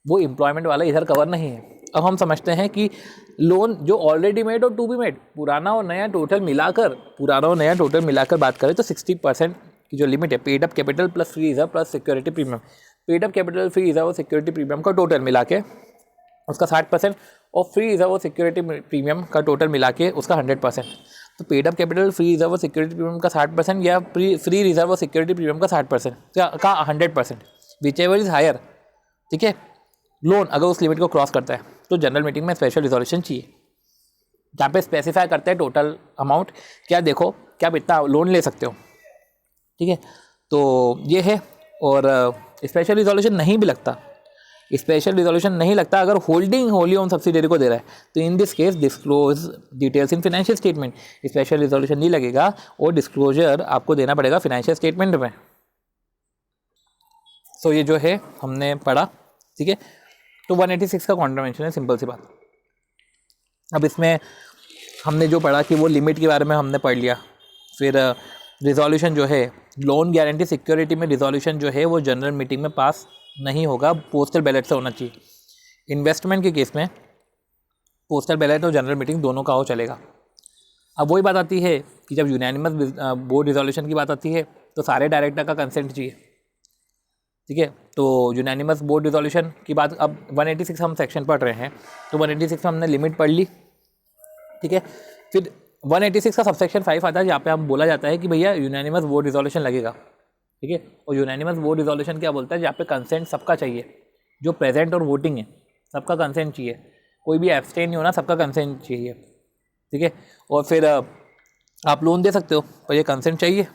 वो एम्प्लॉयमेंट वाला इधर कवर नहीं है। अब हम समझते हैं कि लोन जो ऑलरेडी मेड और टू बी मेड, पुराना और नया टोटल मिलाकर बात करें तो 60% की जो लिमिट है, paid up capital plus free reserve plus security premium, paid up capital free reserve और सिक्योरिटी प्रीमियम का टोटल मिला के उसका 60%, और फ्री रिजर्व और सिक्योरिटी प्रीमियम का टोटल मिला के उसका 100%। तो paid up capital, free reserve और सिक्योरिटी प्रीमियम का 60% या फ्री रिजर्व और सिक्योरिटी प्रीमियम का 60% का 100%, विच एवर इज हायर, ठीक है। लोन अगर उस लिमिट को क्रॉस करता है तो जनरल मीटिंग में स्पेशल रिजोल्यूशन चाहिए, जहाँ पे स्पेसिफाई करते हैं टोटल अमाउंट, क्या देखो क्या आप इतना लोन ले सकते हो, ठीक है। तो ये है, और स्पेशल रिजोल्यूशन नहीं भी लगता, स्पेशल रिजोल्यूशन नहीं लगता अगर होल्डिंग होली ऑन सब्सिडियरी को दे रहा है, तो in this case disclose details in financial statement, special resolution नहीं लगेगा और डिस्क्लोजर आपको देना पड़ेगा फाइनेंशियल स्टेटमेंट में। सो ये जो है हमने पढ़ा, ठीक है। तो 186 का कॉन्ट्रावेंशन है, सिंपल सी बात। अब इसमें हमने जो पढ़ा कि वो लिमिट के बारे में हमने पढ़ लिया। फिर रिजोल्यूशन जो है, लोन गारंटी सिक्योरिटी में रिजोल्यूशन जो है वो जनरल मीटिंग में पास नहीं होगा, पोस्टल बैलेट से होना चाहिए। इन्वेस्टमेंट के केस में पोस्टल बैलेट और जनरल मीटिंग दोनों का हो चलेगा। अब वही बात आती है कि जब यूनानिमस बोर्ड रिजोल्यूशन की बात आती है तो सारे डायरेक्टर का कंसेंट चाहिए, ठीक है। तो यूनानिमस बोर्ड रिजोल्यूशन की बात, अब 186 हम सेक्शन पढ़ रहे हैं, तो 186 में हमने लिमिट पढ़ ली, ठीक है। फिर 186 का सबसेक्शन 5 आता है, जहाँ पे हम बोला जाता है कि भैया यूनानिमस बोर्ड रिजोल्यूशन लगेगा, ठीक है। और यूनानिमस बोर्ड रिजोल्यूशन क्या बोलता है, जहाँ पे कंसेंट सबका चाहिए, जो प्रेजेंट और वोटिंग है सबका कंसेंट चाहिए, कोई भी एब्सटेन नहीं होना, सबका कंसेंट चाहिए, ठीक है। और फिर आप लोन दे सकते हो पर ये कंसेंट चाहिए।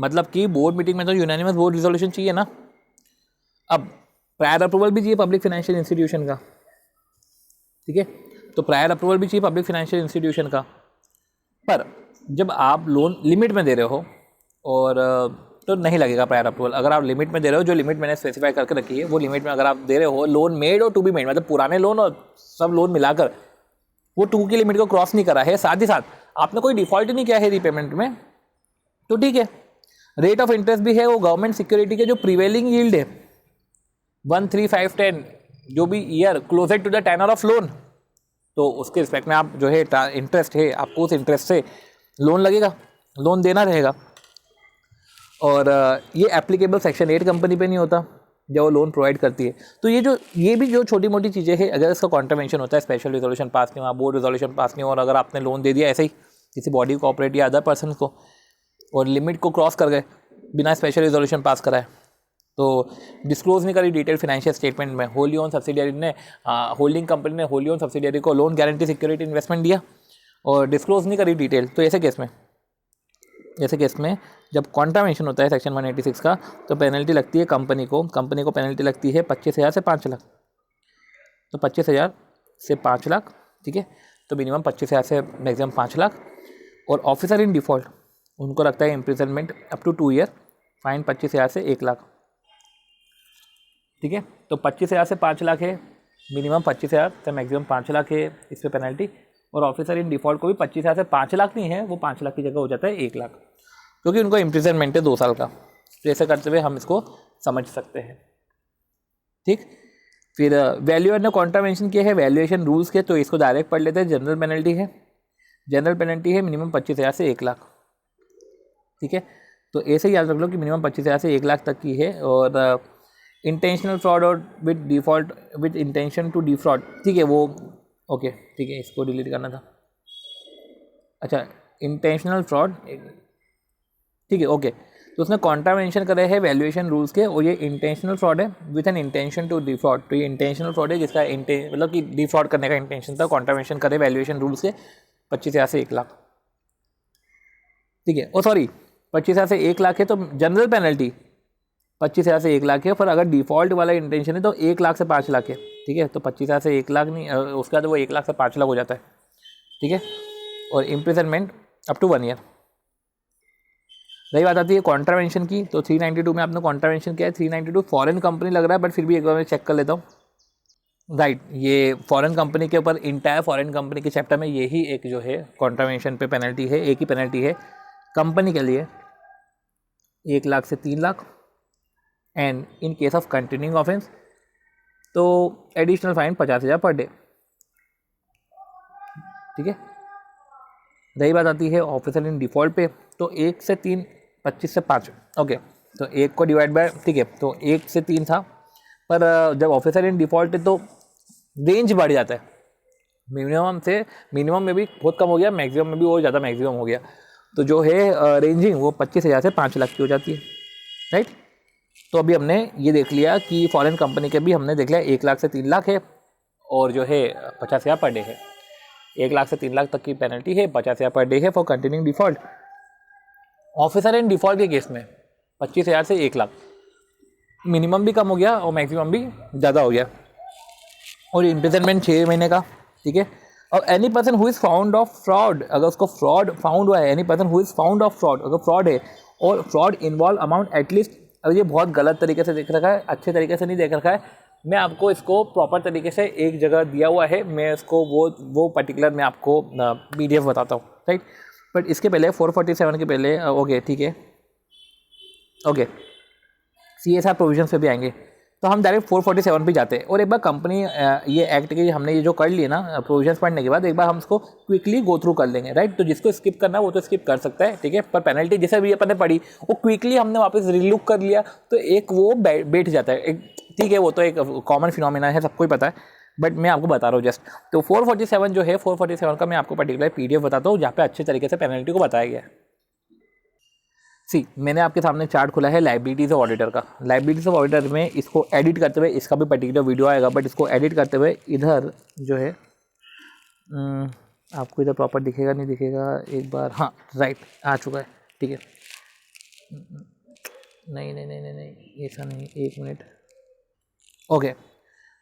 मतलब कि बोर्ड मीटिंग में तो यूनानिमस बोर्ड रिजोल्यूशन चाहिए ना। अब प्रायर अप्रूवल भी चाहिए पब्लिक फाइनेंशियल इंस्टीट्यूशन का, ठीक है, तो प्रायर अप्रूवल भी चाहिए पब्लिक फाइनेंशियल इंस्टीट्यूशन का। पर जब आप लोन लिमिट में दे रहे हो और तो नहीं लगेगा प्रायर अप्रूवल। अगर आप लिमिट में दे रहे हो, जो लिमिट मैंने स्पेसिफाई करके रखी है, वो लिमिट में अगर आप दे रहे हो, लोन मेड और टू बी मेड, मतलब पुराने लोन और सब लोन मिलाकर वो 2 की लिमिट को क्रॉस नहीं करा है, साथ ही साथ आपने कोई डिफॉल्ट नहीं किया है रीपेमेंट में, तो ठीक है। रेट ऑफ इंटरेस्ट भी है वो गवर्नमेंट सिक्योरिटी के जो प्रिवेलिंग यील्ड है 1, 3, 5, 10 जो भी year closure to the tenor of loan, तो उसके रिस्पेक्ट में आप जो है इंटरेस्ट है, आपको उस इंटरेस्ट से लोन लगेगा, लोन देना रहेगा। और ये एप्लीकेबल सेक्शन 8 कंपनी पे नहीं होता जब वो लोन प्रोवाइड करती है। तो ये भी जो छोटी मोटी चीज़ें हैं, अगर इसका कॉन्ट्रीब्यूशन होता है, स्पेशल रिजोल्यूशन पास नहीं हुआ, बोर्ड रिजोल्यूशन पास नहीं हुआ, और अगर आपने लोन दे दिया ऐसे ही किसी बॉडी कॉर्पोरेट या अदर पर्सन को और लिमिट को क्रॉस कर गए बिना स्पेशल रिजोल्यूशन पास कराए, तो डिस्क्लोज नहीं करी डिटेल फाइनेंशियल स्टेटमेंट में, होली ओन सब्सिडियरी ने होल्डिंग कंपनी ने होली ओन सब्सिडियरी को लोन गारंटी सिक्योरिटी इन्वेस्टमेंट दिया और डिस्क्लोज नहीं करी डिटेल, तो ऐसे केस में जब कॉन्ट्रावेंशन होता है सेक्शन 186 का, तो पेनल्टी लगती है कंपनी को पेनल्टी लगती है 25,000 से 5 लाख। तो 25,000 से 5 लाख, ठीक है, तो मिनिमम 25,000 से मैक्सिमम 5 लाख। और ऑफिसर इन डिफ़ॉल्ट उनको लगता है imprisonment up to 2 year, fine 25,000 से 1 लाख, ठीक है। तो 25,000 से 5 लाख है मिनिमम, 25,000 से मैक्सिमम 5 लाख है इस पर पेनल्टी। और ऑफिसर इन डिफ़ॉल्ट को भी 25,000 से 5 लाख नहीं है, वो 5 लाख की जगह हो जाता है 1 लाख, क्योंकि उनको इम्प्रिजनमेंट है 2 साल का। तो ऐसे करते हुए हम इसको समझ सकते हैं, ठीक। फिर वैल्यूअर ने कॉन्ट्रावेंशन किया है वैल्यूएशन रूल्स के, तो इसको डायरेक्ट पढ़ लेते हैं। जनरल पेनल्टी है मिनिमम 25,000 से 1 लाख, ठीक है। तो ऐसे ही याद रख लो कि मिनिमम 25,000 से 1 लाख तक की है। और इंटेंशनल फ्रॉड और विद इंटेंशन टू डिफ्रॉड, ठीक है, वो ओके, ठीक है, इसको डिलीट करना था। अच्छा, इंटेंशनल फ्रॉड, ठीक है, ओके। तो उसने कॉन्ट्रावेंशन करे है वैल्यूएशन रूल्स के, और ये इंटेंशनल फ्रॉड है with an intention to defraud. तो ये इंटेंशनल फ्रॉड है जिसका मतलब कि डिफ्रॉड करने का इंटेंशन था, कॉन्ट्रावेंशन करे वैल्यूएशन रूल्स के 25,000 से 1 लाख, ठीक है। ओ सॉरी, 25,000 से 1 लाख है तो जनरल पेनल्टी 25,000 से 1 लाख है, पर अगर डिफ़ॉल्ट वाला इंटेंशन है तो 1 लाख से 5 लाख है, ठीक है। तो 25,000 से 1 लाख नहीं, उसके बाद वो 1 लाख से 5 लाख हो जाता है, ठीक है। और इम्प्रिजनमेंट अप टू 1 ईयर। रही बात आती है कॉन्ट्रावेंशन की, तो 392 में आपने कॉन्ट्रावेंशन किया है। 392 फॉरेन कंपनी लग रहा है, बट फिर भी एक बार मैं चेक कर लेता हूँ। राइट, ये फॉरेन कंपनी के ऊपर इंटायर फॉरेन कंपनी के चैप्टर में यही एक जो है कॉन्ट्रावेंशन पे पेनल्टी है, एक ही पेनल्टी है कंपनी के लिए 1 लाख से 3 lakh, and in case of continuing offence तो एडिशनल फाइन 50,000 पर डे, ठीक है। रही बात आती है ऑफिसर इन डिफ़ॉल्ट पे, तो 1 से 3, 25 से 5, ओके। तो 1 को डिवाइड बाय, ठीक है, तो 1 से 3 था, पर जब ऑफिसर इन डिफ़ॉल्ट है तो रेंज बढ़ जाता है, मिनिमम में भी बहुत कम हो गया, मैक्सिमम में भी वो ज़्यादा मैक्सिमम हो गया। तो जो है रेंजिंग वो 25,000 से 5 लाख की हो जाती है, राइट। तो अभी हमने ये देख लिया कि फॉरेन कंपनी के भी हमने देख लिया 1 लाख से 3 लाख है, और जो है 50,000 पर डे है। 1 लाख से 3 लाख तक की पेनल्टी है, 50,000 पर डे है for continuing default. Officer in default के केस में 25,000 से 1 लाख, मिनिमम भी कम हो गया और मैक्सिमम भी ज़्यादा हो गया। और इम्प्रिजनमेंट 6 महीने का, ठीक है। और any person who is found of fraud, अगर उसको फ्रॉड फाउंड हुआ है, any person who is found of fraud, अगर फ्रॉड है और फ्रॉड इन्वॉल्व अमाउंट एटलीस्ट, अगर ये बहुत गलत तरीके से देख रखा है, अच्छे तरीके से नहीं देख रखा है, मैं आपको इसको प्रॉपर तरीके से एक जगह दिया हुआ है, मैं इसको वो पर्टिकुलर मैं आपको PDF बताता हूँ, राइट। बट इसके पहले 447 के पहले ओके, ठीक है, ओके, CSR प्रोविजंस पे भी आएंगे, तो हम डायरेक्ट 447 पे जाते हैं। और एक बार कंपनी ये एक्ट के हमने ये जो कर लिए ना प्रोविजंस पढ़ने के बाद, एक बार हम इसको क्विकली गो थ्रू कर लेंगे, राइट। तो जिसको स्किप करना है वो तो स्किप कर सकता है, ठीक है। पर पेनल्टी जैसे भी अपन ने पढ़ी वो क्विकली हमने वापस रिलुक कर लिया, तो एक वो बैठ जाता है, एक ठीक है, वो तो एक कॉमन फिनोमिना है, सबको ही पता है, बट मैं आपको बता रहा हूँ जस्ट। तो 447 जो है, 447 का मैं आपको पर्टिकुलर PDF बताता हूँ जहाँ पे अच्छे तरीके से पेनल्टी को बताया गया है। मैंने आपके सामने चार्ट खोला है लाइबिलिटीज़ ऑफ ऑडिटर का। लाइबिलिटीज़ ऑफ ऑडिटर में इसको एडिट करते हुए, इसका भी पर्टिकुलर वीडियो आएगा, बट इसको एडिट करते हुए इधर जो है आपको इधर प्रॉपर दिखेगा नहीं दिखेगा, एक बार, हाँ राइट, आ चुका है, ठीक है। नहीं नहीं नहीं नहीं नहीं ऐसा नहीं, 1 मिनट। Okay,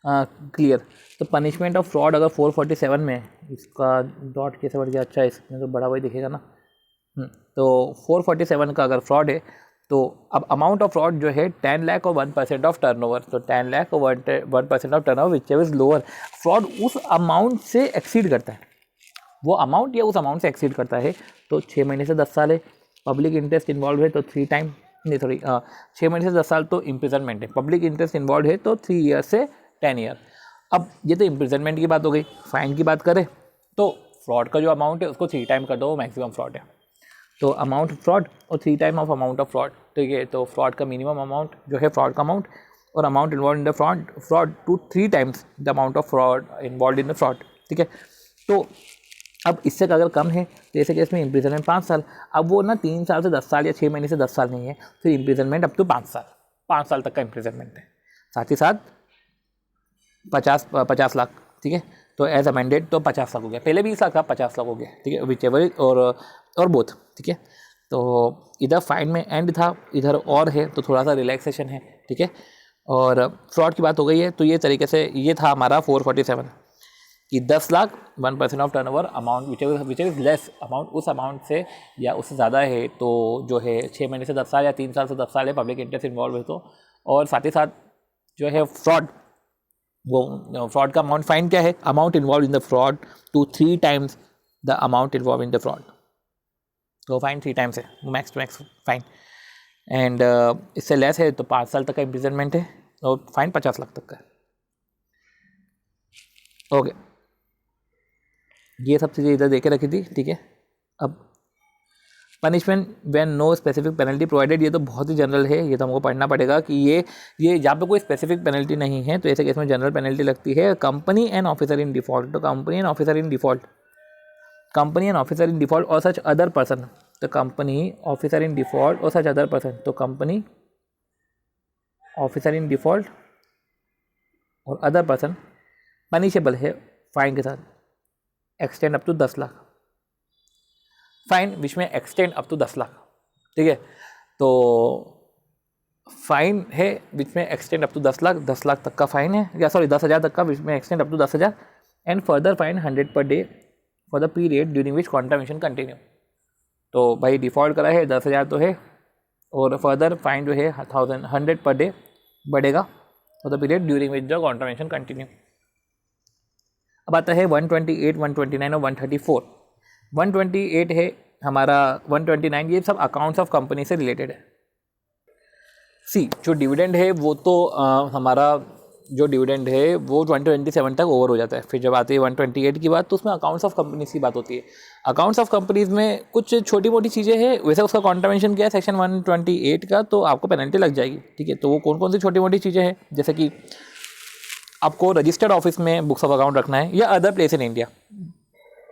clear. तो पनिशमेंट ऑफ फ्रॉड अगर 447 में है, इसका डॉट कैसे बढ़ गया, अच्छा इसमें तो बड़ा वही दिखेगा ना। तो 447 का अगर फ्रॉड है तो अब अमाउंट ऑफ फ्रॉड जो है 10 लाख और 1% ऑफ टर्नओवर, तो 10 लाख और 1% of turnover which is lower, fraud उस अमाउंट से एक्सीड करता है, वो अमाउंट या उस अमाउंट से एक्सीड करता है तो 6 महीने से 10 साल है। पब्लिक इंटरेस्ट इन्वॉल्व है तो 3 टाइम, नहीं सॉरी 6 महीने से 10 साल तो इम्प्रिजनमेंट है, पब्लिक इंटरेस्ट इन्वॉल्व है तो 3 ईयर से 10 ईयर। अब ये तो इम्प्रिजनमेंट की बात हो गई। फाइन की बात करें तो फ्रॉड का जो अमाउंट है उसको 3 टाइम कर दो, वो मैक्सिमम फ्रॉड है। तो अमाउंट फ्रॉड और 3 time of amount of fraud, ठीक है। तो फ्रॉड का मिनिमम अमाउंट जो है फ्रॉड का अमाउंट, और amount involve in the fraud to 3 times the amount of fraud involve in the fraud, ठीक है। तो अब इससे अगर कम है तो ऐसे केस में इम्प्रिजनमेंट 5 साल। अब वो ना 3 साल से 10 साल या 6 महीने से 10 साल नहीं है, फिर इम्प्रिजनमेंट अप टू 5 साल, 5 साल तक का इम्प्रिजनमेंट है, साथ ही साथ 50 लाख, ठीक है। तो एज अमेंडेड तो 50 लाख हो गया, पहले 20 लाख था, 50 लाख हो गया, ठीक है, विच एवर और बोथ, ठीक है। तो इधर फाइन में एंड था, इधर और है तो थोड़ा सा रिलैक्सेशन है, ठीक है। और फ्रॉड की बात हो गई है, तो ये तरीके से ये था हमारा 447 कि 10 lakh 1% of turnover amount which is less amount, उस अमाउंट से या उससे ज़्यादा है तो जो है 6 महीने से 10 साल या 3 साल से 10 साल है, पब्लिक इंटरेस्ट इन्वॉल्व है तो, और साथ ही साथ जो है फ्रॉड, वो फ्रॉड का अमाउंट, फाइन क्या है, amount involve in the fraud to 3 times the amount involve in the fraud, तो फाइन 3 टाइम्स है, max to max fine. And इससे लेस है तो 5 साल तक का इम्प्रिजनमेंट है और फाइन 50 लाख तक का है। ओके, ये सब चीज़ें इधर देके रखी थी, ठीक है। अब punishment when no specific penalty provided, ये तो बहुत ही जनरल है, ये तो हमको पढ़ना पड़ेगा कि ये जहाँ पे कोई स्पेसिफिक पेनल्टी नहीं है तो ऐसे केस में जनरल पेनल्टी लगती है। Company and officer in default, तो company and officer in default, company and officer in default और सच अदर पर्सन, तो कंपनी ऑफिसर इन डिफॉल्ट और सच अदर पर्सन, तो कंपनी ऑफिसर इन डिफॉल्ट और other person punishable है fine के साथ, extend up to 10 lakh, fine which में extend up to 10 lakh, ठीक है। तो फाइन है विच में extend up to 10 lakh, 10 lakh तक का फाइन है, या सॉरी 10,000 तक का, विच में extend up to 10,000 and further fine 100 per day for the period during which contravention continue. तो भाई डिफ़ॉल्ट करा है 10,000 तो है, और फर्दर फाइन जो है 100 पर डे बढ़ेगा for the period during which the contravention continue. अब आता है 128, 129 और 134। 128 है हमारा, 129 ये सब अकाउंट्स ऑफ कंपनी से रिलेटेड है। सी जो डिविडेंड है वो तो हमारा जो डिविडेंड है वो 127 तक ओवर हो जाता है। फिर जब आती है 128 की बात तो उसमें अकाउंट्स ऑफ कंपनीज की बात होती है। अकाउंट्स ऑफ कंपनीज में कुछ छोटी मोटी चीज़ें हैं, वैसे उसका कॉन्ट्रावेंशन क्या है सेक्शन 128 का, तो आपको पेनल्टी लग जाएगी, ठीक है। तो वो कौन कौन सी छोटी मोटी चीज़ें हैं, जैसे कि आपको रजिस्टर्ड ऑफिस में बुक्स ऑफ अकाउंट रखना है या अदर प्लेस इन इंडिया,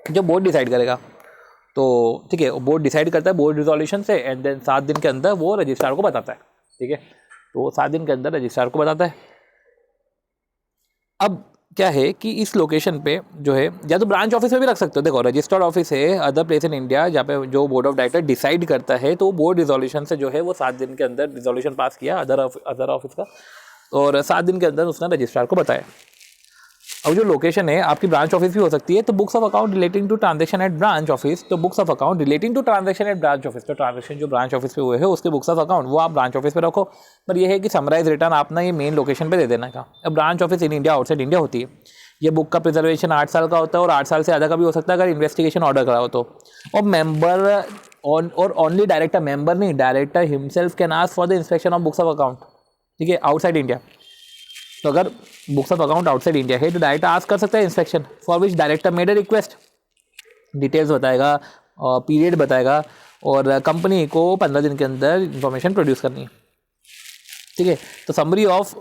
जो बोर्ड डिसाइड करेगा, तो ठीक है, बोर्ड डिसाइड करता है बोर्ड रिजोल्यूशन से, एंड देन 7 दिन के अंदर वो रजिस्ट्रार को बताता है, ठीक है। तो 7 दिन के अंदर रजिस्ट्रार को बताता है। अब क्या है कि इस लोकेशन पे जो है, या तो ब्रांच ऑफिस में भी रख सकते हो, देखो रजिस्टर्ड ऑफिस है अदर प्लेस इन इंडिया, जहाँ पे जो बोर्ड ऑफ डायरेक्टर डिसाइड करता है, तो बोर्ड रिजोल्यूशन से जो है वो 7 दिन के अंदर रिजोल्यूशन पास किया अदर ऑफिस का, और 7 दिन के अंदर उसने रजिस्ट्रार को बताया। अब जो लोकेशन है आपकी ब्रांच ऑफिस भी हो सकती है, तो books of account relating to transaction at branch office, तो books of account relating to transaction at branch office, तो ट्रांजेक्शन जो ब्रांच ऑफिस पे हुए हैं उसके बुक्स ऑफ अकाउंट वो आप ब्रांच ऑफिस पे रखो। पर ये है कि समराइज रिटर्न आपने ये मेन लोकेशन पे दे देना का। अब branch office in India outside India होती है, ये बुक का प्रिजर्वेशन 8 साल का होता है और 8 साल से ज़्यादा का भी हो सकता है अगर इन्वेस्टिगेशन ऑर्डर करा हो तो। और मेंबर और ओनली डायरेक्टर, मेंबर नहीं, director himself can ask for the inspection of books of account, ठीक है, आउटसाइड इंडिया। तो अगर books of account outside India है तो डायरेक्टर आस्क कर सकता है inspection, for which director made a request, details बताएगा, पीरियड बताएगा, और कंपनी को 15 दिन के अंदर इंफॉर्मेशन प्रोड्यूस करनी है, ठीक है। तो summary of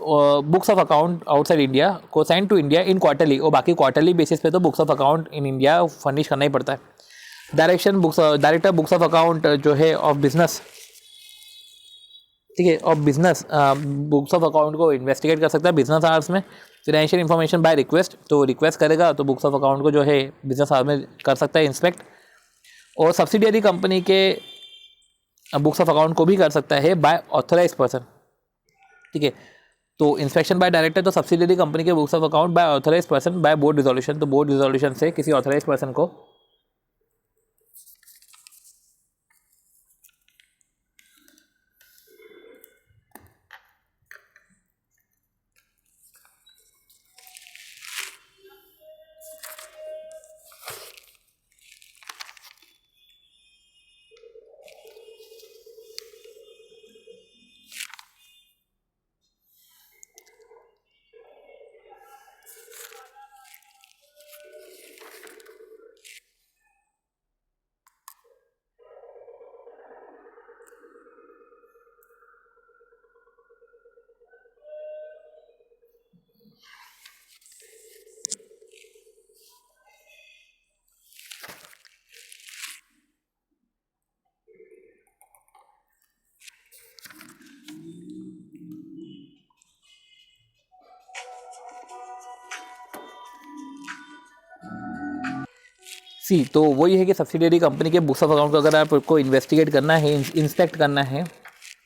books of account outside India को send to India in quarterly, और बाकी क्वार्टरली बेसिस पे तो books of account in India furnish करना ही पड़ता है। डायरेक्टर बुक्स ऑफ अकाउंट जो है ऑफ बिजनेस, ठीक है, और बिजनेस बुक्स ऑफ अकाउंट को इन्वेस्टिगेट कर सकता है बिजनेस आवर्स में। फिनेंशियल इन्फॉर्मेशन बाय रिक्वेस्ट, तो रिक्वेस्ट करेगा तो बुक्स ऑफ अकाउंट को जो है बिजनेस आवर्स में कर सकता है इंस्पेक्ट। और सब्सिडियरी कंपनी के बुक्स ऑफ अकाउंट को भी कर सकता है बाय ऑथराइज पर्सन, ठीक है। तो इंस्पेक्शन बाय डायरेक्टर तो सब्सिडियरी कंपनी के books of account by authorise person by board resolution, तो बोर्ड रिजोल्यूशन से किसी ऑथराइज पर्सन को सी, तो वही है कि सब्सिडियरी कंपनी के बुक्स ऑफ अकाउंट को अगर आपको इन्वेस्टिगेट करना है, इंस्पेक्ट करना है,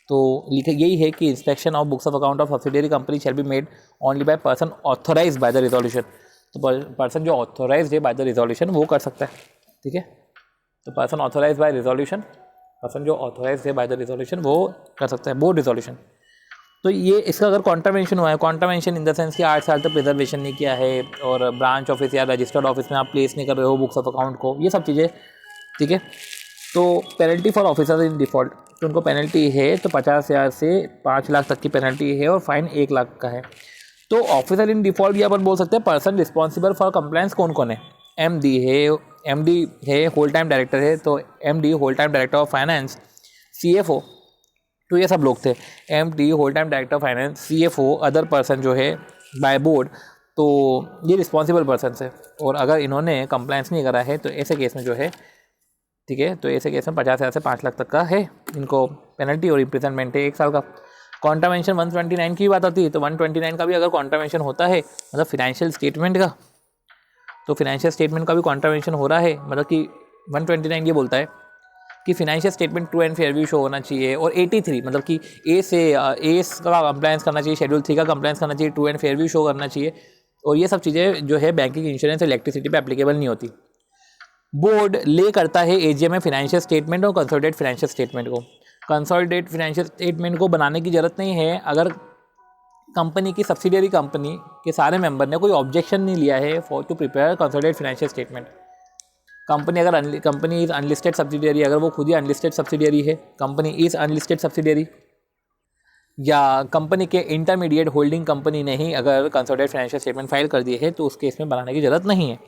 तो लिखे यही है कि inspection of books of account of subsidiary company shall be made only by person authorise by the resolution. तो पर्सन जो ऑथोराइज है बाय द रिजोल्यूशन वो कर सकता है, ठीक है। तो person authorise by resolution, person जो ऑथोराइज है बाय द रिजोल्यूशन वो कर सकता है बोर्ड रिजोल्यूशन। तो ये इसका अगर कॉन्ट्रावेंशन हुआ है, कॉन्ट्रावेंशन इन द सेंस कि 8 साल तक प्रिजर्वेशन नहीं किया है और ब्रांच ऑफिस या रजिस्टर्ड ऑफिस में आप प्लेस नहीं कर रहे हो बुक्स ऑफ अकाउंट को, ये सब चीज़ें, ठीक है। तो penalty for officers in default, तो उनको पेनल्टी है तो 50,000 से 5 लाख तक की पेनल्टी है और फाइन 1 लाख का है। तो ऑफिसर इन डिफ़ॉल्ट यहाँ पर बोल सकते हैं पर्सन रिस्पॉन्सिबल फॉर कंप्लायंस कौन कौन है। एमडी है, होल टाइम डायरेक्टर है, तो MD whole time director of finance, CFO, तो ये सब लोग थे। MD whole time director of finance, CFO, other person जो है बाय बोर्ड, तो ये रिस्पॉन्सिबल पर्सन है। और अगर इन्होंने कंप्लायंस नहीं करा है तो ऐसे केस में जो है, ठीक है, तो ऐसे केस में 50,000 से 5 लाख तक का है इनको पेनल्टी और इम्प्रिजनमेंट है 1 साल का। कॉन्ट्रावेंशन 129 की बात आती है, तो 129 का भी अगर कॉन्ट्रावेंशन होता है, मतलब फिनेंशियल स्टेटमेंट का, तो फिनेंशियल स्टेटमेंट का भी कॉन्ट्रावेंशन हो रहा है, मतलब कि 129 ये बोलता है कि financial statement true and fair view show होना चाहिए। और 83 मतलब कि ए का कंप्लायंस करना चाहिए, शेड्यूल 3 का कंप्लायंस करना चाहिए, true and fair view show करना चाहिए। और ये सब चीज़ें जो है बैंकिंग, इंश्योरेंस, इलेक्ट्रिसिटी पे एप्लीकेबल नहीं होती। बोर्ड ले करता है एजीएम में फिनेंशियल स्टेटमेंट और कंसोलिडेट फिनेंशियल स्टेटमेंट को। कंसोलिडेट फिनेंशियल स्टेटमेंट को बनाने की जरूरत नहीं है अगर कंपनी की सब्सिडियरी कंपनी के सारे मेंबर ने कोई ऑब्जेक्शन नहीं लिया है for to prepare consolidate financial statement. Company is unlisted subsidiary, अगर वो खुद ही अनलिस्टेड सब्सिडियरी है, कंपनी इज अनलिस्टेड सब्सिडियरी, या कंपनी के इंटरमीडिएट होल्डिंग कंपनी ने ही अगर कंसोलिडेट फाइनेंशियल स्टेटमेंट फाइल कर दिए है तो उस केस में बनाने की जरूरत नहीं है।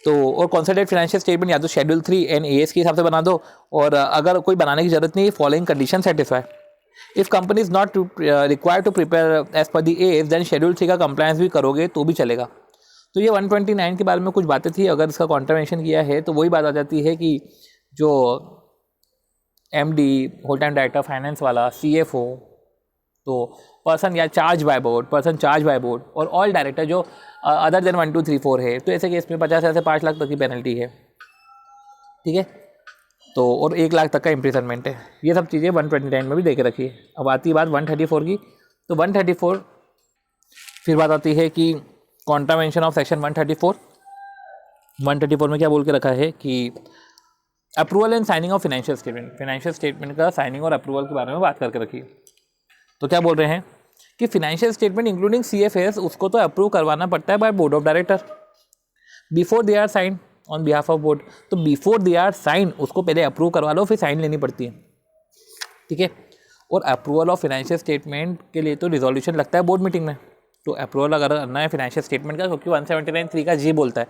तो और कंसोलिडेट फाइनेंशियल स्टेटमेंट या तो शेड्यूल 3 NAS के हिसाब से बना दो, और अगर कोई बनाने की जरूरत नहीं, following condition satisfy. If company is not required to prepare as per the as, then schedule 3 का कंप्लायंस भी करोगे तो भी चलेगा। तो ये 129 के बारे में कुछ बातें थी। अगर इसका कॉन्ट्रावेंशन किया है तो वही बात आ जाती है कि जो MD whole time director finance वाला, सीएफओ, तो पर्सन या चार्ज बाय बोर्ड और ऑल डायरेक्टर जो अदर देन 1 2 3 4 है, तो ऐसे केस में 50,000 से 5 लाख तक की पेनल्टी है, ठीक है। तो और 1 लाख तक का इम्प्रिजनमेंट है। ये सब चीज़ें 129 में भी देख रखी है। अब आती है बात 134 की, तो 134 फिर बात आती है कि कॉन्ट्रावेंशन ऑफ सेक्शन 134 में क्या बोल के रखा है कि approval and signing off financial statement का साइनिंग और अप्रूवल के बारे में बात करके रखी। तो क्या बोल रहे हैं कि फिनेंशियल स्टेटमेंट इंक्लूडिंग CFS उसको तो अप्रूव करवाना पड़ता है by board of director before they are sign on behalf of board. तो बिफोर दे आर साइन उसको पहले अप्रूव करवा लो, फिर साइन लेनी पड़ती है, ठीक है। और अप्रूवल ऑफ फिनेंशियल स्टेटमेंट के लिए तो रिजोल्यूशन लगता है बोर्ड मीटिंग में। तो अप्रूवल अगर करना है फिनेंशियल स्टेटमेंट का, क्योंकि 179(3) का जी बोलता है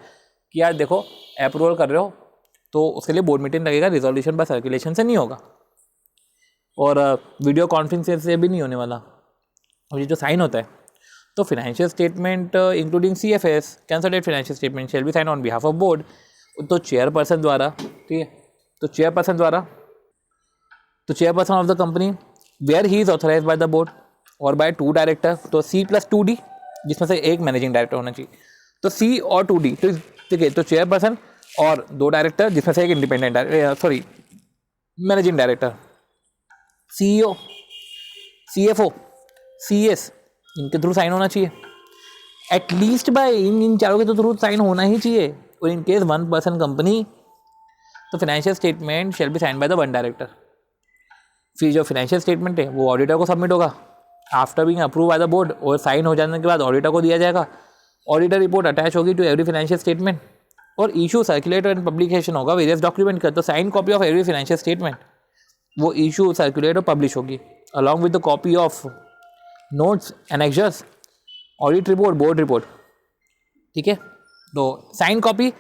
कि यार देखो अप्रूवल कर रहे हो तो उसके लिए बोर्ड मीटिंग लगेगा, रिजोल्यूशन बाय सर्कुलेशन से नहीं होगा और वीडियो कॉन्फ्रेंस से भी नहीं होने वाला, और ये जो साइन होता है। तो financial statement including CFS consolidated financial statement shall be sign on behalf of board, तो चेयरपर्सन द्वारा, ठीक है, तो chairperson of the company where he is authorise by the board और बाय 2 डायरेक्टर, तो C+2D जिसमें से एक मैनेजिंग डायरेक्टर होना चाहिए, तो C और 2D, ठीक है। तो चेयरपर्सन और 2 डायरेक्टर जिसमें से एक independent managing director, CEO, CFO, CS, इनके थ्रू साइन होना चाहिए एटलीस्ट बाय इन चारों के तो थ्रू साइन होना ही चाहिए। और इन केस 1 पर्सन कंपनी तो financial statement shall be sign by the 1 director. फिर जो फाइनेंशियल स्टेटमेंट है वो ऑडिटर को सबमिट होगा after being approve by the board, और साइन हो जाने के बाद ऑडिटर को दिया जाएगा। ऑडिटर रिपोर्ट अटैच होगी टू एवरी फाइनेंशियल स्टेटमेंट, और इशू सर्कुलेट एंड पब्लिकेशन होगा वेरियस डॉक्यूमेंट का। तो sign copy of every financial statement वो इशू सर्कुलेट और पब्लिश होगी along with the copy of notes annexures, audit report, board report. ठीक है, तो sign copy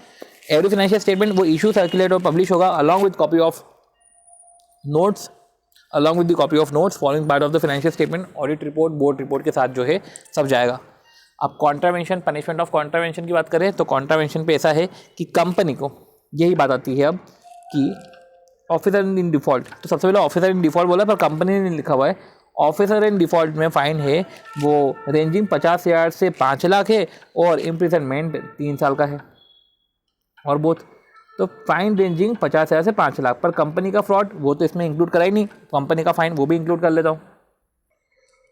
every financial statement वो इशू सर्कुलेट और पब्लिश होगा along with copy of notes, along with the copy of notes following part of the financial statement, audit report, board report के साथ जो है सब जाएगा। अब कॉन्ट्रावेंशन, पनिशमेंट ऑफ कॉन्ट्रावेंशन की बात करें तो कॉन्ट्रावेंशन पे ऐसा है कि कंपनी को यही बात आती है अब कि ऑफिसर इन डिफॉल्ट, तो सबसे पहले ऑफिसर इन डिफॉल्ट बोला पर कंपनी ने लिखा हुआ है। ऑफिसर इन डिफॉल्ट में फाइन है वो रेंजिंग 50,000 से 5 लाख है, और इम्प्रिजनमेंट 3 साल का है, और बोथ तो फाइन रेंजिंग 50,000 से 5 लाख। पर कंपनी का फ्रॉड वो तो इसमें इंक्लूड करा ही नहीं, कंपनी का फाइन वो भी इंक्लूड कर लेता हूँ।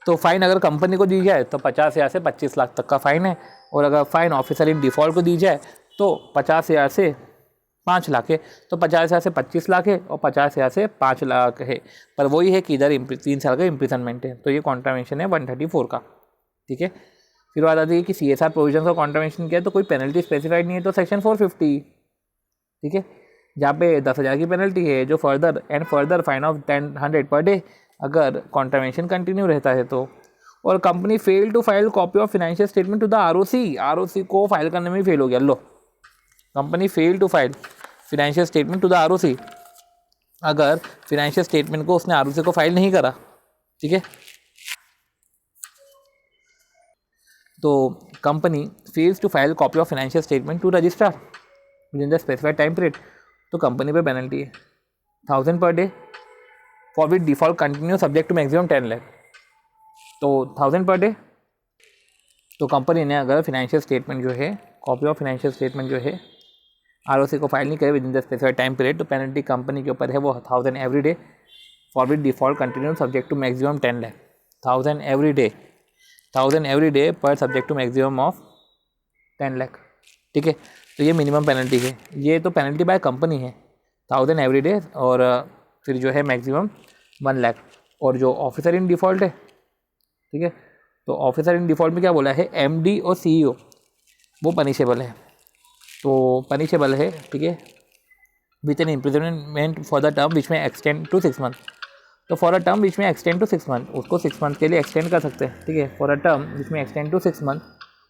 तो फाइन अगर कंपनी को दी जाए तो 50,000 से 25 लाख तक का फाइन है, और अगर फाइन ऑफिसर इन डिफॉल्ट को दी जाए तो 50,000 से 5 लाख है। तो 50,000 से 25 लाख है और 50,000 से 5 लाख है, पर वही है कि इधर 3 साल का इम्प्रिजनमेंट है। तो ये कॉन्ट्रावेंशन है 134 का। ठीक है, फिर बात आती है कि CSR प्रोविजन का कॉन्ट्रावेंशन किया तो कोई पेनल्टी स्पेसिफाइड नहीं है, तो सेक्शन 450। ठीक है, जहाँ पे 10,000 की पेनल्टी है, जो further fine of 100 per day अगर कॉन्ट्रावेंशन कंटिन्यू रहता है तो। और company fail to file copy of financial statement to the ROC को फाइल करने में फेल हो गया। लो, company fail to file financial statement to the ROC, अगर फाइनेंशियल स्टेटमेंट को उसने ROC को फाइल नहीं करा। ठीक है, तो company fails to file copy of financial statement to registrar within the specified time period, तो कंपनी पे पेनल्टी है 1,000 per day for which default continue subject to maximum 10 lakh. तो 1,000 पर डे। तो कंपनी ने अगर फाइनेंशियल स्टेटमेंट जो है, copy of financial statement जो है ROC को फाइल नहीं करे within the specified time period, तो पेनल्टी कंपनी के ऊपर है वो 1,000 every day for which default continue subject to maximum 10 lakh. 1,000 every day, 1,000 every day पर subject to maximum of 10 lakh. ठीक है, तो ये मिनिमम पेनल्टी है। ये तो पेनल्टी बाय कंपनी है 1,000 एवरी डे, और फिर जो है मैक्सिमम 1 लाख। और जो ऑफिसर इन डिफ़ॉल्ट है, ठीक है, तो ऑफिसर इन डिफ़ॉल्ट में क्या बोला है, MD और CEO वो पनिशेबल है। तो पनिशेबल है, ठीक है, with N imprisonment for the term which में एक्सटेंड टू 6 मंथ। तो फॉर अ टर्म विच में एक्सटेंड टू 6 मंथ, उसको 6 मंथ के लिए एक्सटेंड कर सकते हैं। ठीक है, फॉर अ टर्म विच में एक्सटेंड टू 6 मंथ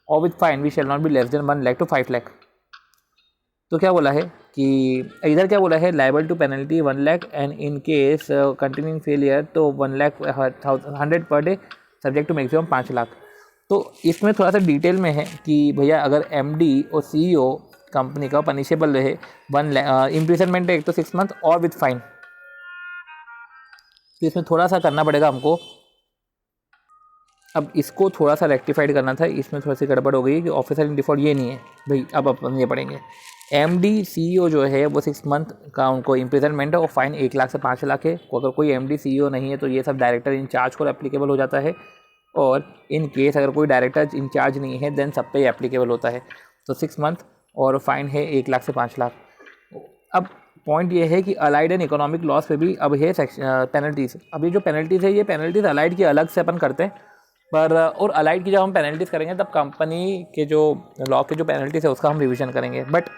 और with fine we shall not be less than 1 lakh to 5 lakh. तो क्या बोला है कि इधर क्या बोला है, liable to penalty 1 lakh and in case continuing failure तो 1 lakh 100 per day subject to maximum 5 lakh. तो इसमें थोड़ा सा डिटेल में है कि भैया अगर MD और CEO कंपनी का पनिशेबल रहे 1 लाख, इम्प्रिजनमेंट है एक तो 6 मंथ और विथ फाइन। तो इसमें थोड़ा सा करना पड़ेगा हमको। अब इसको थोड़ा सा रेक्टिफाइड करना था, इसमें थोड़ी सी गड़बड़ हो गई कि ऑफिसर इन डिफॉल्ट ये नहीं है भाई। अब अपन ये पढ़ेंगे, MD CEO जो है वो 6 मंथ का उनको इम्प्रिजनमेंट है और फाइन 1 लाख से 5 लाख है। अगर कोई MD CEO नहीं है तो ये सब डायरेक्टर इंचार्ज को एप्लीकेबल हो जाता है, और इन केस अगर कोई डायरेक्टर इंचार्ज नहीं है देन सब पे एप्लीकेबल होता है। तो 6 मंथ और फाइन है 1 लाख से 5 लाख। अब पॉइंट ये है कि अलाइड एंड इकोनॉमिक लॉस पे भी अब है पेनल्टीज़। अब ये जो पेनल्टीज़ है ये पेनल्टीज़ अलाइड की अलग से अपन करते हैं, पर और अलाइड की जब हम पेनल्टीज़ करेंगे तब कंपनी के जो लॉ के जो पेनल्टीज़ है उसका हम रिवीजन करेंगे। बट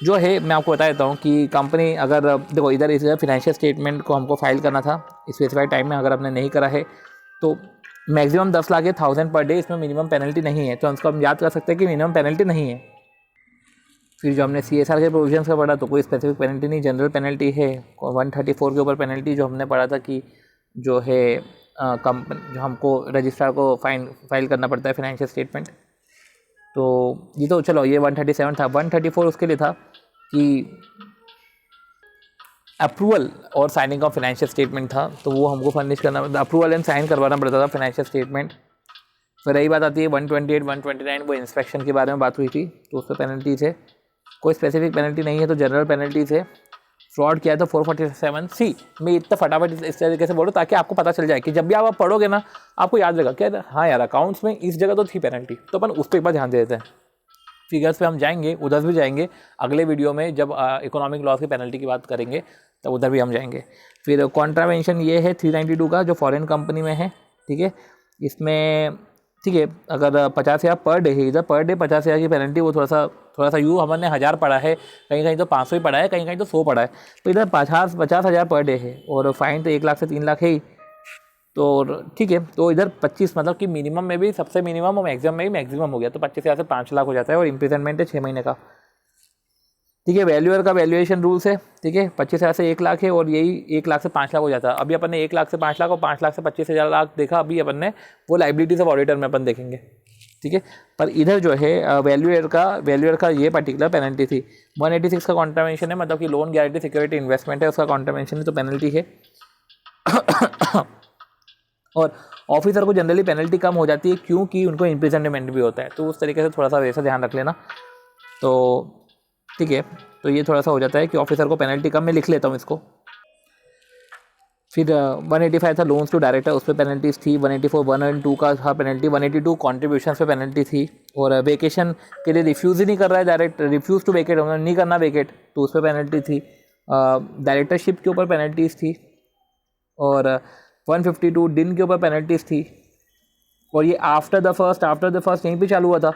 जो है मैं आपको बता देता हूँ कि कंपनी अगर देखो इधर इस फिनेंशियल स्टेटमेंट को हमको फाइल करना था स्पेसिफाइड टाइम में, अगर आपने नहीं करा है तो मैक्सिमम 10 लाख है 1,000 पर डे, इसमें मिनिमम पेनल्टी नहीं है। तो उसको हम याद कर सकते हैं कि मिनिमम पेनल्टी नहीं है। फिर जो हमने CSR के प्रोविजंस का पढ़ा तो कोई स्पेसिफिक पेनल्टी नहीं, जनरल पेनल्टी है 134 के ऊपर पेनल्टी जो हमने पढ़ा था कि जो है कंपनी जो हमको रजिस्ट्रार को फाइल करना पड़ता है फाइनेंशियल स्टेटमेंट। तो ये तो चलो ये 137 था। 134 उसके लिए था कि अप्रूवल और साइनिंग ऑफ फाइनेंशियल स्टेटमेंट था, तो वो हमको फर्निश करना, अप्रूवल एंड साइन करवाना पड़ता था फाइनेंशियल स्टेटमेंट। फिर रही बात आती है 128 129 वो इंस्पेक्शन के बारे में बात हुई थी, तो उस पर पेनल्टीज है। कोई स्पेसिफिक पेनल्टी नहीं है, तो जनरल पेनल्टीज है फ्रॉड किया है तो 447C। मैं इतना फटाफट इस तरीके से बोलूँ ताकि आपको पता चल जाए कि जब भी आप पढ़ोगे ना आपको याद रहेगा क्या, हाँ यार अकाउंट्स में इस जगह तो थी पेनल्टी, तो अपन उस पर एक बार ध्यान दे देते हैं। फिगर्स पे हम जाएंगे, उधर भी जाएंगे अगले वीडियो में जब इकोनॉमिक लॉस की पेनल्टी की बात करेंगे तब उधर भी हम जाएंगे। फिर कॉन्ट्रावेंशन ये है 392 का जो फॉरेन कंपनी में है, ठीक है। इसमें ठीक है अगर 50,000 पर डे है, इधर पर डे 50,000 की पेनल्टी, वो थोड़ा सा यूँ हमने 1000 पढ़ा है, कहीं कहीं तो 500 ही पढ़ा है, कहीं कहीं तो 100 पढ़ा है, तो इधर 50,000 पर डे है और फाइन तो 1 लाख से 3 लाख है ही। तो ठीक है, तो इधर 25 मतलब कि मिनिमम में भी सबसे मिनिमम और मैक्सिमम में भी मैक्सिमम हो गया, तो 25,000 से 5 लाख हो जाता है और इम्प्रिजनमेंट है 6 महीने का, ठीक है। वैल्यूअर का वैल्यूएशन रूल्स है, ठीक है, 25,000 से 1 लाख है और यही 1 लाख से 5 लाख हो जाता है। अभी अपन ने 1 लाख से 5 लाख और 5 लाख से 25,000 लाख देखा, अभी अपन ने वो लाइबिलिटीज ऑफ ऑडिटर में अपन देखेंगे, ठीक है। पर इधर जो है वैल्यूअर का ये पर्टिकुलर पेनल्टी थी। 186 का कॉन्ट्रावेंशन है, मतलब कि लोन गारंटी सिक्योरिटी इन्वेस्टमेंट है, उसका कॉन्ट्रावेंशन है तो पेनल्टी है। और ऑफिसर को जनरली पेनल्टी कम हो जाती है क्योंकि उनको इम्प्रिजनमेंट भी होता है, तो उस तरीके से थोड़ा सा वैसा ध्यान रख लेना। तो ठीक है, तो ये थोड़ा सा हो जाता है कि ऑफिसर को पेनल्टी कम, मैं लिख लेता हूँ इसको। फिर 185 था लोन्स टू डायरेक्टर, उस पर पेनल्टीज थी। 184 102 का था पेनल्टी। 182 कॉन्ट्रीब्यूशन पे पेनल्टी थी। और वेकेशन के लिए रिफ्यूज़ ही नहीं कर रहा है डायरेक्ट, रिफ्यूज़ टू वेकेट नहीं करना वेकेट, तो उस पर पेनल्टी थी। डायरेक्टरशिप के ऊपर पेनल्टीज थी। और 152 दिन के ऊपर पेनल्टीज थी। और ये आफ्टर द फर्स्ट यहीं पे चालू हुआ था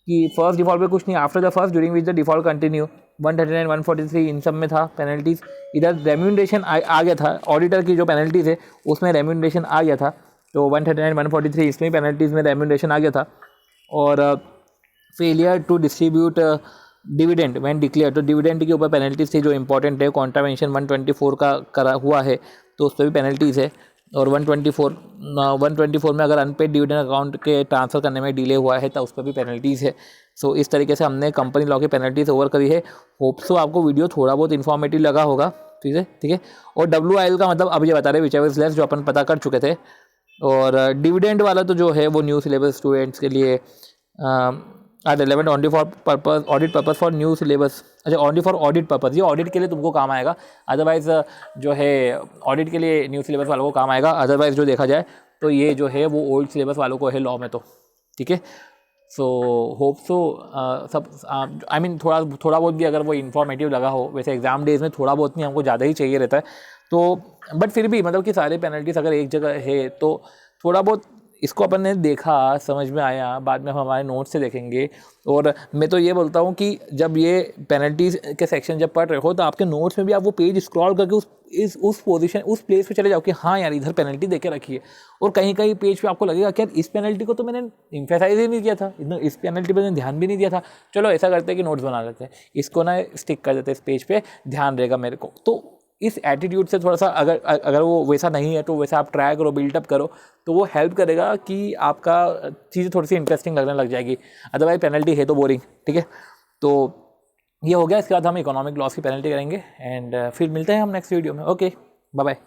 कि फर्स्ट डिफॉल्ट पे कुछ नहीं, after the first during which the default continue. 139 143 इन सब में था पेनल्टीज। इधर रेम्यूनरेशन आ गया था, ऑडिटर की जो पेनल्टीज है उसमें रेम्यूनरेशन आ गया था, तो 139 143 इसमें पेनल्टीज में रेम्यूनरेशन आ गया था। और failure to distribute dividend when declare, तो डिविडेंड के ऊपर पेनल्टीज थी जो इंपॉर्टेंट है। कॉन्ट्रावेंशन 124 का करा हुआ है तो उस पर भी पेनल्टीज़ है। और 124 में अगर अनपेड डिविडेंड अकाउंट के ट्रांसफ़र करने में डिले हुआ है तो उस पर भी पेनल्टीज़ है। सो इस तरीके से हमने कंपनी लॉ की पेनल्टीज ओवर करी है। होप सो आपको वीडियो थोड़ा बहुत इन्फॉर्मेटिव लगा होगा, ठीक है। और WIL का मतलब अब ये बता रहे विच एवर इज लेस, जो अपन पता कर चुके थे। और डिविडेंड वाला तो जो है वो न्यू सिलेबस स्टूडेंट्स के लिए are relevant only for purpose audit purpose for new syllabus. अच्छा, ओनली फॉर ऑडिट पर्पस, ये ऑडिट के लिए तुमको काम आएगा, अदरवाइज जो है ऑडिट के लिए न्यू सिलेबस वालों को काम आएगा। अदरवाइज जो देखा जाए तो ये जो है वो ओल्ड सिलेबस वालों को है लॉ में, तो ठीक है। सो होप सो सब आई मीन थोड़ा बहुत भी अगर वो इन्फॉर्मेटिव लगा हो, वैसे एग्जाम डेज में थोड़ा बहुत नहीं, हमको ज़्यादा ही चाहिए रहता है, तो बट फिर भी मतलब कि सारे पेनल्टीज अगर एक जगह है तो थोड़ा बहुत इसको अपन ने देखा, समझ में आया, बाद में हम हमारे नोट्स से देखेंगे। और मैं तो ये बोलता हूँ कि जब ये पेनल्टीज के सेक्शन जब पढ़ रहे हो तो आपके नोट्स में भी आप वो पेज स्क्रॉल करके उस पोजीशन उस प्लेस पे चले जाओ कि हाँ यार इधर पेनल्टी देके रखी है। और कहीं कहीं पेज पे आपको लगेगा कि यार इस पेनल्टी को तो मैंने इम्फेसाइज ही नहीं किया था, इस पेनल्टी पर मैंने ध्यान भी नहीं दिया था। चलो ऐसा करते हैं कि नोट्स बना लेते हैं, इसको ना स्टिक कर देते हैं इस पेज पे, ध्यान रहेगा मेरे को। तो इस एटीट्यूड से थोड़ा सा अगर वो वैसा नहीं है तो वैसा आप ट्राई करो, बिल्डअप करो, तो वो हेल्प करेगा कि आपका चीज़ें थोड़ी सी इंटरेस्टिंग लगने लग जाएगी। अदरवाइज पेनल्टी है तो बोरिंग, ठीक है। तो ये हो गया, इसके बाद हम इकोनॉमिक लॉस की पेनल्टी करेंगे एंड फिर मिलते हैं हम नेक्स्ट वीडियो में। Okay, bye bye.